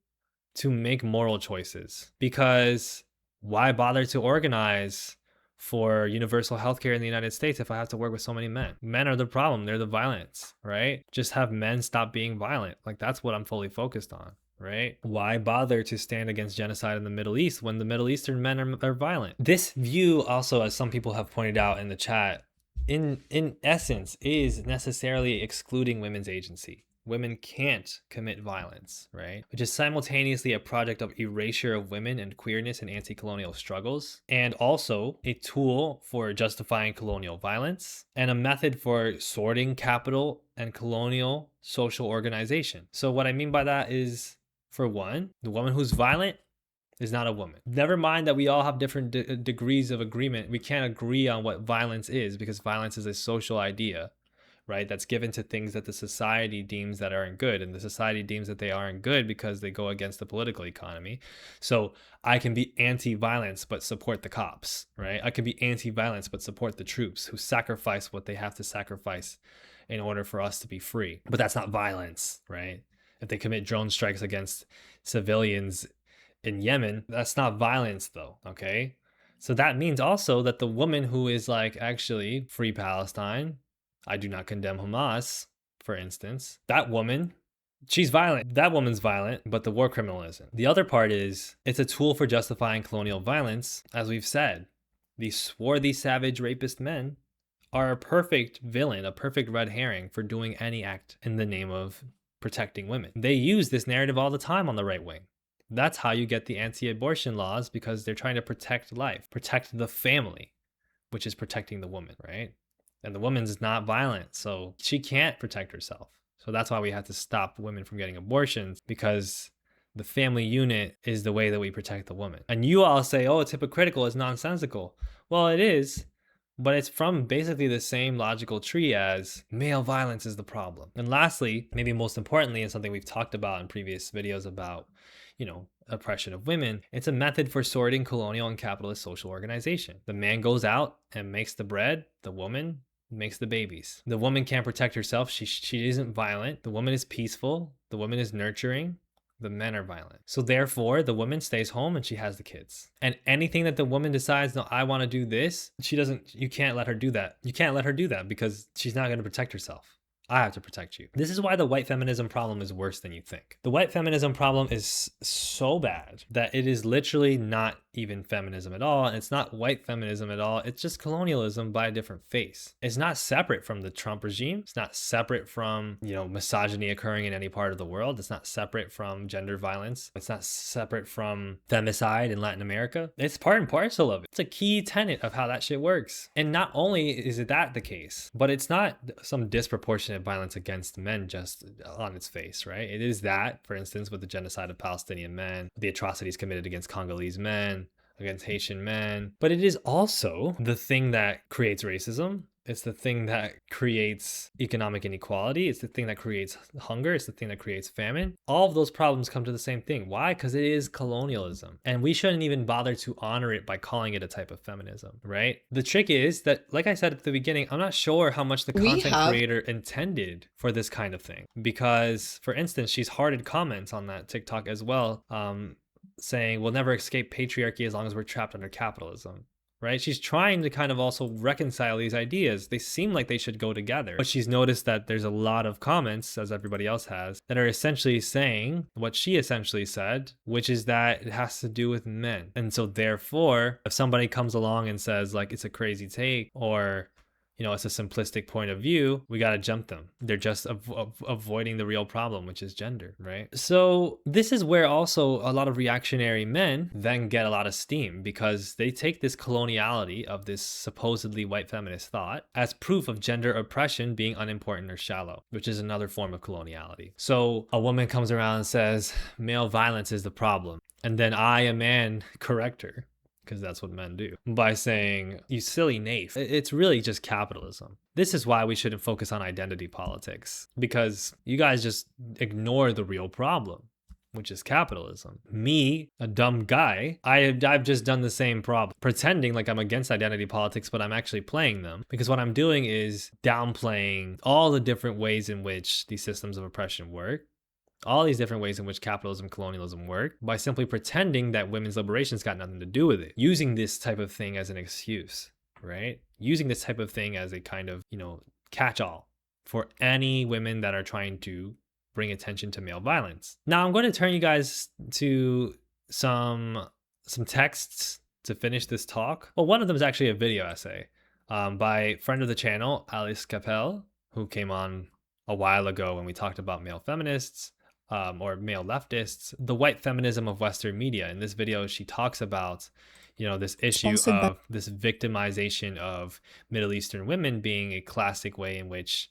to make moral choices, because why bother to organize for universal healthcare in the United States if I have to work with so many men? Men are the problem. They're the violence, right? Just have men stop being violent. Like that's what I'm fully focused on. Right? Why bother to stand against genocide in the Middle East when the Middle Eastern men are violent? This view also, as some people have pointed out in the chat, in essence is necessarily excluding women's agency. Women can't commit violence, right? Which is simultaneously a project of erasure of women and queerness and anti-colonial struggles, and also a tool for justifying colonial violence, and a method for sorting capital and colonial social organization. So what I mean by that is, for one, the woman who's violent is not a woman. Never mind that we all have different degrees of agreement. We can't agree on what violence is, because violence is a social idea, right? That's given to things that the society deems that aren't good. And the society deems that they aren't good because they go against the political economy. So I can be anti-violence, but support the cops, right? I can be anti-violence, but support the troops who sacrifice what they have to sacrifice in order for us to be free. But that's not violence, right? If they commit drone strikes against civilians in Yemen, that's not violence though, okay? So that means also that the woman who is like, actually, free Palestine, I do not condemn Hamas, for instance, that woman, she's violent. That woman's violent, but the war criminal isn't. The other part is, it's a tool for justifying colonial violence. As we've said, these swarthy, savage, rapist men are a perfect villain, a perfect red herring for doing any act in the name of protecting women. They use this narrative all the time on the right wing. That's how you get the anti-abortion laws, because they're trying to protect life, protect the family, which is protecting the woman, right? And the woman's not violent, so she can't protect herself. So that's why we have to stop women from getting abortions, because the family unit is the way that we protect the woman. And you all say, oh, it's hypocritical, it's nonsensical. Well, it is, but it's from basically the same logical tree as male violence is the problem. And lastly, maybe most importantly, and something we've talked about in previous videos about, oppression of women, it's a method for sorting colonial and capitalist social organization. The man goes out and makes the bread, the woman makes the babies. The woman can't protect herself. She isn't violent. The woman is peaceful. The woman is nurturing, the men are violent. So therefore, the woman stays home and she has the kids. And anything that the woman decides, no, I want to do this, you can't let her do that. You can't let her do that because she's not going to protect herself. I have to protect you. This is why the white feminism problem is worse than you think. The white feminism problem is so bad that it is literally not even feminism at all. And it's not white feminism at all. It's just colonialism by a different face. It's not separate from the Trump regime. It's not separate from, misogyny occurring in any part of the world. It's not separate from gender violence. It's not separate from femicide in Latin America. It's part and parcel of it. It's a key tenet of how that shit works. And not only is it that the case, but it's not some disproportionate violence against men just on its face, right? It is that, for instance, with the genocide of Palestinian men, the atrocities committed against Congolese men, against Haitian men, but it is also the thing that creates racism. It's the thing that creates economic inequality. It's the thing that creates hunger. It's the thing that creates famine. All of those problems come to the same thing. Why? Because it is colonialism. And we shouldn't even bother to honor it by calling it a type of feminism, right? The trick is that, like I said at the beginning, I'm not sure how much the content creator intended for this kind of thing. Because, for instance, she's hearted comments on that TikTok as well, saying we'll never escape patriarchy as long as we're trapped under capitalism. Right? She's trying to kind of also reconcile these ideas. They seem like they should go together. But she's noticed that there's a lot of comments, as everybody else has, that are essentially saying what she essentially said, which is that it has to do with men. And so therefore, if somebody comes along and says like it's a crazy take, or it's a simplistic point of view, we got to jump them. They're just avoiding the real problem, which is gender, right? So this is where also a lot of reactionary men then get a lot of steam, because they take this coloniality of this supposedly white feminist thought as proof of gender oppression being unimportant or shallow, which is another form of coloniality. So a woman comes around and says, male violence is the problem. And then I, a man, correct her, because that's what men do, by saying, you silly naif. It's really just capitalism. This is why we shouldn't focus on identity politics, because you guys just ignore the real problem, which is capitalism. Me, a dumb guy, I've just done the same problem, pretending like I'm against identity politics, but I'm actually playing them, because what I'm doing is downplaying all the different ways in which these systems of oppression work, all these different ways in which capitalism, colonialism work, by simply pretending that women's liberation's got nothing to do with it, using this type of thing as an excuse, right? Using this type of thing as a kind of, catch-all for any women that are trying to bring attention to male violence. Now, I'm going to turn you guys to some texts to finish this talk. Well, one of them is actually a video essay by friend of the channel, Alice Capel, who came on a while ago when we talked about male feminists. Or male leftists, the white feminism of Western media. In this video, she talks about, this issue of this victimization of Middle Eastern women being a classic way in which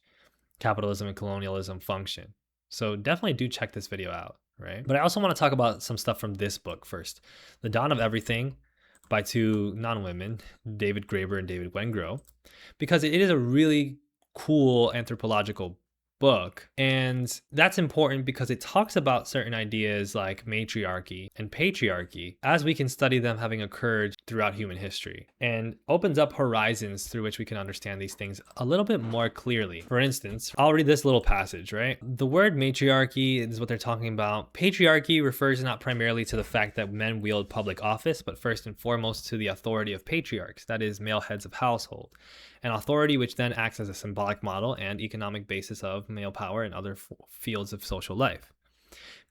capitalism and colonialism function. So definitely do check this video out, right? But I also want to talk about some stuff from this book first. The Dawn of Everything by two non-women, David Graeber and David Wengrow, because it is a really cool anthropological book. And that's important because it talks about certain ideas like matriarchy and patriarchy as we can study them having occurred throughout human history, and opens up horizons through which we can understand these things a little bit more clearly. For instance, I'll read this little passage, right? The word matriarchy is what they're talking about. Patriarchy refers not primarily to the fact that men wield public office, but first and foremost to the authority of patriarchs, that is, male heads of household. An authority which then acts as a symbolic model and economic basis of male power in other fields of social life.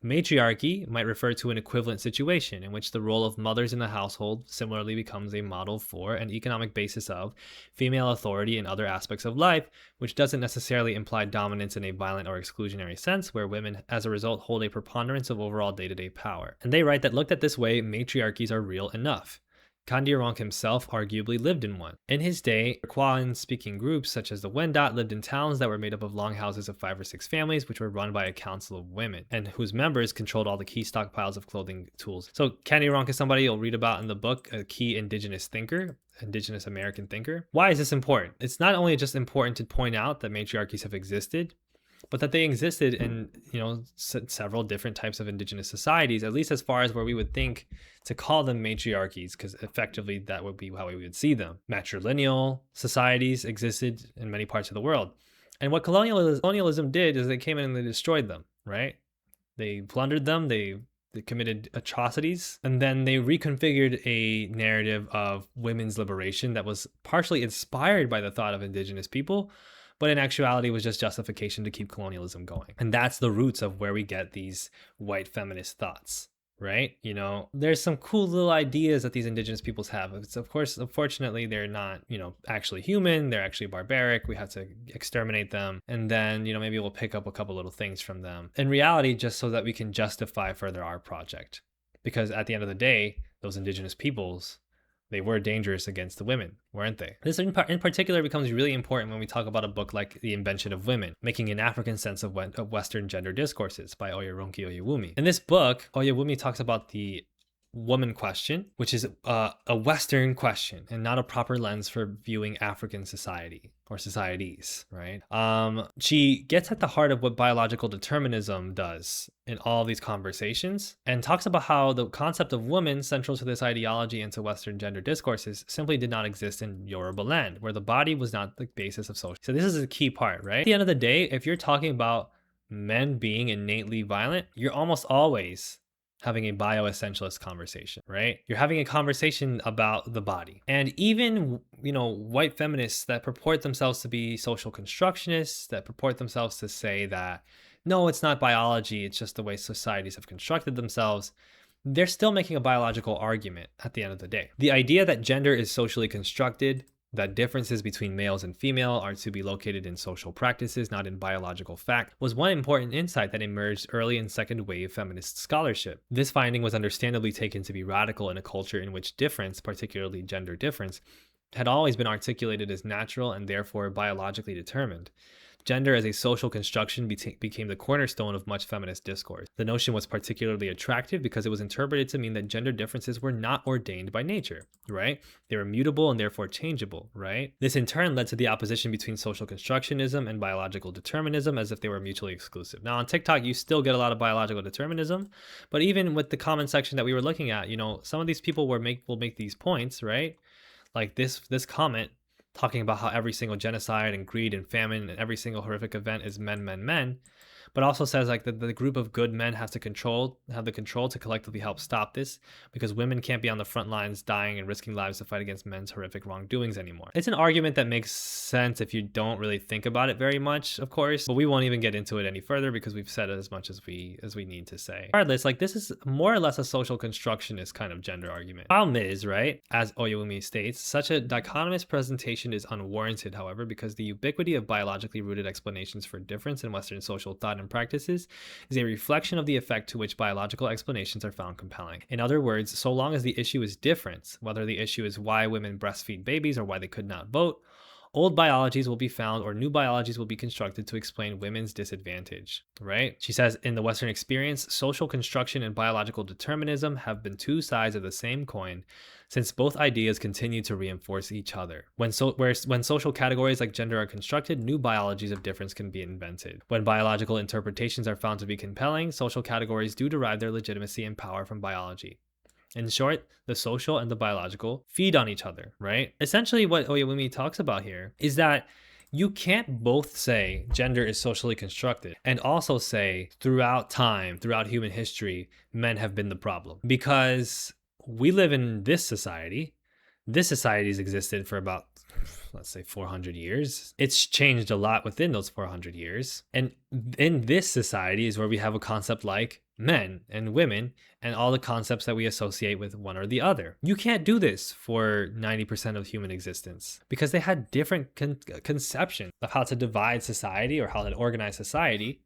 Matriarchy might refer to an equivalent situation in which the role of mothers in the household similarly becomes a model for an economic basis of female authority in other aspects of life, which doesn't necessarily imply dominance in a violent or exclusionary sense, where women as a result hold a preponderance of overall day-to-day power. And they write that looked at this way, matriarchies are real enough. Kandiaronk himself arguably lived in one. In his day, Iroquoian-speaking groups such as the Wendat lived in towns that were made up of longhouses of 5 or 6 families, which were run by a council of women, and whose members controlled all the key stockpiles of clothing tools. So Kandiaronk is somebody you'll read about in the book, a key indigenous American thinker. Why is this important? It's not only just important to point out that matriarchies have existed, but that they existed in, several different types of indigenous societies, at least as far as where we would think to call them matriarchies, because effectively that would be how we would see them. Matrilineal societies existed in many parts of the world. And what colonialism did is they came in and they destroyed them, right? They plundered them. They committed atrocities, and then they reconfigured a narrative of women's liberation that was partially inspired by the thought of indigenous people, but in actuality was just justification to keep colonialism going. And that's the roots of where we get these white feminist thoughts, right? You know, there's some cool little ideas that these indigenous peoples have. It's, of course, unfortunately, they're not, you know, actually human. They're actually barbaric. We have to exterminate them. And then, you know, maybe we'll pick up a couple little things from them. In reality, just so that we can justify further our project. Because at the end of the day, those indigenous peoples, they were dangerous against the women, weren't they? This in particular becomes really important when we talk about a book like The Invention of Women, Making an African Sense of Western Gender Discourses by Oyeronki Oyewumi. In this book, Oyewumi talks about the woman question, which is a Western question and not a proper lens for viewing African society or societies, right? She gets at the heart of what biological determinism does in all these conversations and talks about how the concept of woman central to this ideology and to Western gender discourses simply did not exist in Yoruba land, where the body was not the basis of social. So this is a key part, right? At the end of the day, if you're talking about men being innately violent, you're almost always having a bioessentialist conversation, right? You're having a conversation about the body. And even, you know, white feminists that purport themselves to be social constructionists, that purport themselves to say that, no, it's not biology, it's just the way societies have constructed themselves, they're still making a biological argument at the end of the day. The idea that gender is socially constructed, that differences between males and female are to be located in social practices, not in biological fact, was one important insight that emerged early in second wave feminist scholarship. This finding was understandably taken to be radical in a culture in which difference, particularly gender difference, had always been articulated as natural and therefore biologically determined. Gender as a social construction became the cornerstone of much feminist discourse. The notion was particularly attractive because it was interpreted to mean that gender differences were not ordained by nature, right? They were mutable and therefore changeable, right? This in turn led to the opposition between social constructionism and biological determinism as if they were mutually exclusive. Now on TikTok, you still get a lot of biological determinism, but even with the comment section that we were looking at, you know, some of these people will make these points, right? Like this comment talking about how every single genocide and greed and famine and every single horrific event is men, but also says like the group of good men have the control to collectively help stop this because women can't be on the front lines dying and risking lives to fight against men's horrific wrongdoings anymore. It's an argument that makes sense if you don't really think about it very much, of course, but we won't even get into it any further because we've said it as much as we need to say. Regardless, like this is more or less a social constructionist kind of gender argument. Problem is, right, as Oyewumi states, such a dichotomous presentation is unwarranted, however, because the ubiquity of biologically rooted explanations for difference in Western social thought and practices is a reflection of the effect to which biological explanations are found compelling. In other words, so long as the issue is difference, whether the issue is why women breastfeed babies or why they could not vote, old biologies will be found or new biologies will be constructed to explain women's disadvantage, right? She says, in the Western experience, social construction and biological determinism have been two sides of the same coin, since both ideas continue to reinforce each other. When social categories like gender are constructed, new biologies of difference can be invented. When biological interpretations are found to be compelling, social categories do derive their legitimacy and power from biology. In short, the social and the biological feed on each other, right? Essentially what Oyewumi talks about here is that you can't both say gender is socially constructed and also say throughout time, throughout human history, men have been the problem. Because we live in this society. This society has existed for about, let's say, 400 years. It's changed a lot within those 400 years. And in this society is where we have a concept like men and women and all the concepts that we associate with one or the other. You can't do this for 90% of human existence because they had different conceptions of how to divide society or how to organize society.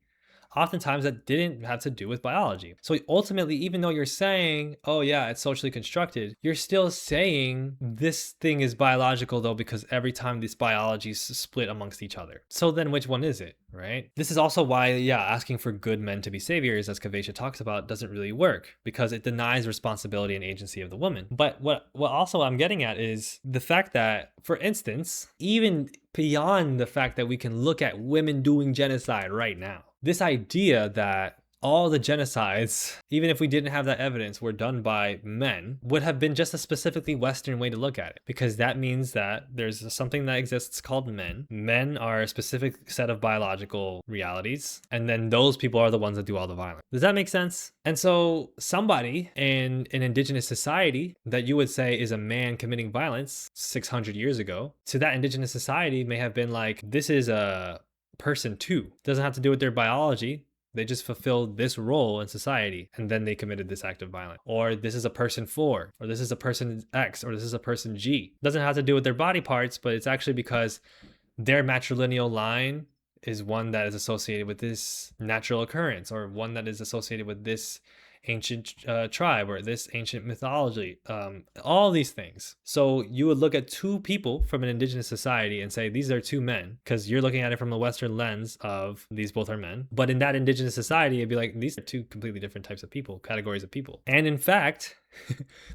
Oftentimes that didn't have to do with biology. So ultimately, even though you're saying, oh yeah, it's socially constructed, you're still saying this thing is biological though, because every time this biology is split amongst each other. So then which one is it, right? This is also why, yeah, asking for good men to be saviors, as Kavesha talks about, doesn't really work because it denies responsibility and agency of the woman. But what also I'm getting at is the fact that, for instance, even beyond the fact that we can look at women doing genocide right now, this idea that all the genocides, even if we didn't have that evidence, were done by men, would have been just a specifically Western way to look at it. Because that means that there's something that exists called men. Men are a specific set of biological realities. And then those people are the ones that do all the violence. Does that make sense? And so somebody in an indigenous society that you would say is a man committing violence 600 years ago, to that indigenous society may have been like, this is a person too. Doesn't have to do with their biology. They just fulfilled this role in society and then they committed this act of violence. Or this is a person 4, or this is a person X, or this is a person G. Doesn't have to do with their body parts, but it's actually because their matrilineal line is one that is associated with this natural occurrence, or one that is associated with this ancient tribe or this ancient mythology, all these things. So you would look at two people from an indigenous society and say these are two men, because you're looking at it from a Western lens of these both are men. But in that indigenous society, it'd be like these are two completely different types of people, categories of people. And in fact,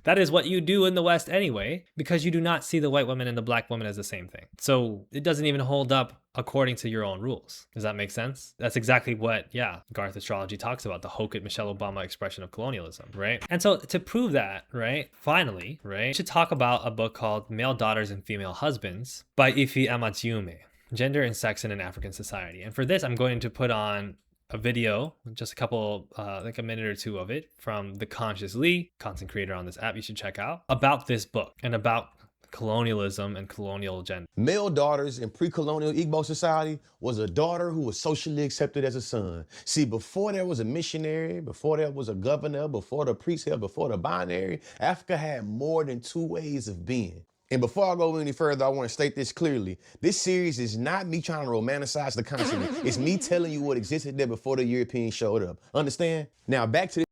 that is what you do in the West anyway, because you do not see the white woman and the black woman as the same thing. So it doesn't even hold up according to your own rules. Does that make sense? That's exactly what, Garth Astrology talks about, the Hokut Michelle Obama expression of colonialism, right? And so to prove that, right, finally, right, we should talk about a book called Male Daughters and Female Husbands by Ife Amatsiume, Gender and Sex in an African Society. And for this, I'm going to put on a video, just a couple, like a minute or two of it, from The Conscious Lee, content creator on this app you should check out, about this book and about colonialism and colonial gender. Male daughters in pre-colonial Igbo society was a daughter who was socially accepted as a son. See, before there was a missionary, before there was a governor, before the priesthood, before the binary, Africa had more than 2 ways of being. And before I go any further, I want to state this clearly. This series is not me trying to romanticize the continent. It's me telling you what existed there before the Europeans showed up. Understand? Now back to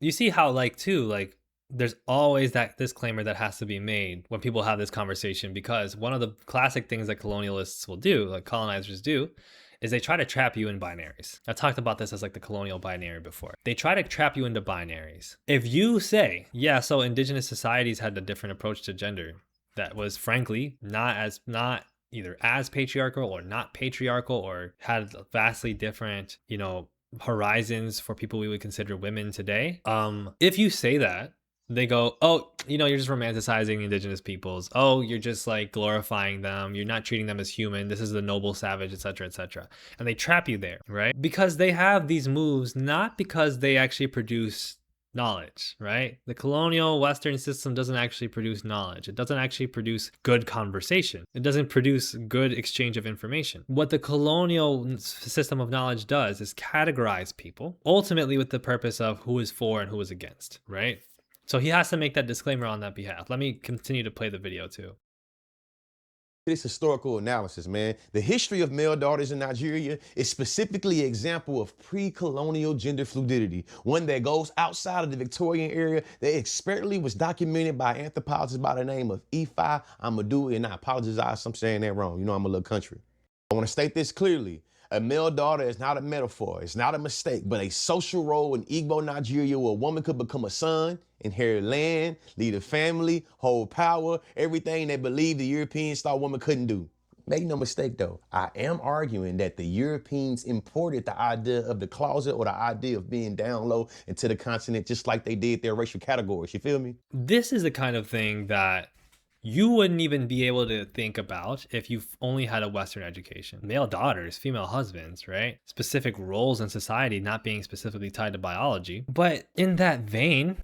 You see how there's always that disclaimer that has to be made when people have this conversation, because one of the classic things that colonialists will do, like colonizers do, is they try to trap you in binaries. I talked about this as like the colonial binary before. They try to trap you into binaries. If you say, so indigenous societies had a different approach to gender that was frankly not either as patriarchal or not patriarchal, or had vastly different, horizons for people we would consider women today. If you say that, they go, you're just romanticizing indigenous peoples. Oh, you're just like glorifying them. You're not treating them as human. This is the noble savage, etc., etc. And they trap you there, right? Because they have these moves, not because they actually produce knowledge, right? The colonial Western system doesn't actually produce knowledge. It doesn't actually produce good conversation. It doesn't produce good exchange of information. What the colonial system of knowledge does is categorize people, ultimately with the purpose of who is for and who is against, right? So he has to make that disclaimer on that behalf. Let me continue to play the video too. this historical analysis, man. The history of male daughters in Nigeria is specifically an example of pre-colonial gender fluidity, one that goes outside of the Victorian era that expertly was documented by an anthropologist by the name of Ife Amadou, and I apologize if I'm saying that wrong. You know I'm a little country. I want to state this clearly. A male daughter is not a metaphor, it's not a mistake, but a social role in Igbo Nigeria where a woman could become a son, inherit land, lead a family, hold power, everything they believed the Europeans thought women couldn't do. Make no mistake though, I am arguing that the Europeans imported the idea of the closet or the idea of being down low into the continent just like they did their racial categories, you feel me? This is the kind of thing that you wouldn't even be able to think about if you've only had a Western education. Male daughters, female husbands, right? Specific roles in society not being specifically tied to biology. But in that vein,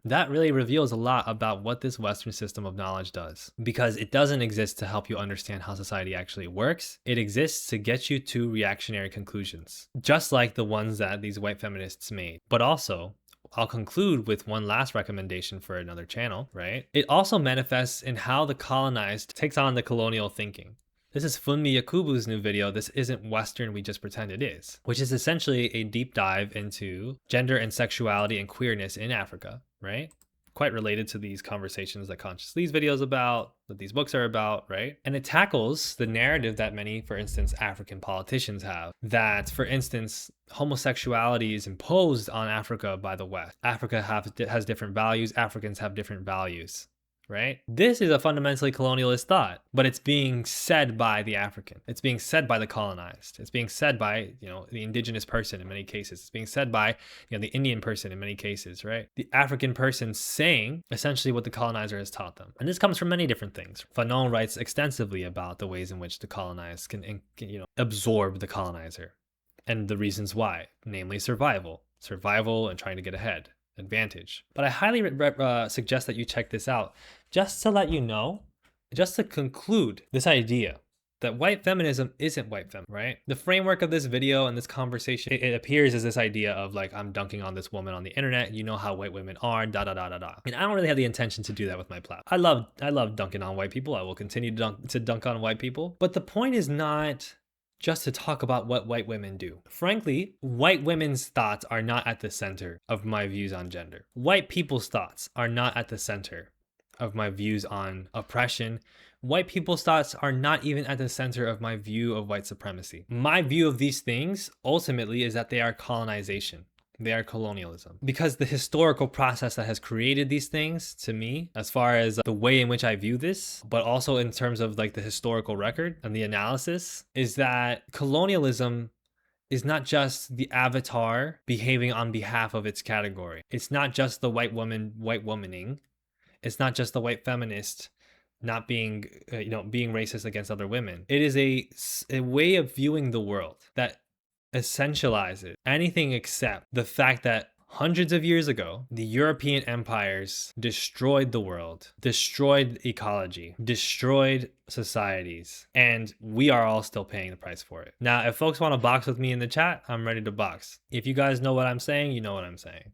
that really reveals a lot about what this Western system of knowledge does. Because it doesn't exist to help you understand how society actually works. It exists to get you to reactionary conclusions, just like the ones that these white feminists made. But also, I'll conclude with one last recommendation for another channel, right? It also manifests in how the colonized takes on the colonial thinking. This is Funmi Yakubu's new video, This Isn't Western, We Just Pretend It Is, which is essentially a deep dive into gender and sexuality and queerness in Africa, right? Quite related to these conversations that Conscious Lee's videos about, that these books are about, right? And it tackles the narrative that many, for instance, African politicians have, that, for instance, homosexuality is imposed on Africa by the West. Africa has different values, Africans have different values, right? This is a fundamentally colonialist thought, but it's being said by the African. It's being said by the colonized. It's being said by, the indigenous person in many cases. It's being said by, the Indian person in many cases, right? The African person saying essentially what the colonizer has taught them. And this comes from many different things. Fanon writes extensively about the ways in which the colonized can absorb the colonizer and the reasons why, namely survival and trying to get ahead. Advantage. But I highly suggest that you check this out just to let you know, just to conclude this idea that white feminism isn't white feminism, right? The framework of this video and this conversation, it appears as this idea of like, I'm dunking on this woman on the internet. You know how white women are, da da da da da. And I don't really have the intention to do that with my platform. I love dunking on white people. I will continue to dunk on white people. But the point is not just to talk about what white women do. Frankly, white women's thoughts are not at the center of my views on gender. White people's thoughts are not at the center of my views on oppression. White people's thoughts are not even at the center of my view of white supremacy. My view of these things ultimately is that they are colonization. They are colonialism. Because the historical process that has created these things, to me, as far as the way in which I view this, but also in terms of like the historical record and the analysis, is that colonialism is not just the avatar behaving on behalf of its category. It's not just the white womaning. It's not just the white feminist not being, being racist against other women. It is a way of viewing the world that essentializes anything except the fact that hundreds of years ago, the European empires destroyed the world, destroyed ecology, destroyed societies, and we are all still paying the price for it. Now, if folks want to box with me in the chat, I'm ready to box. If you guys know what I'm saying, you know what I'm saying.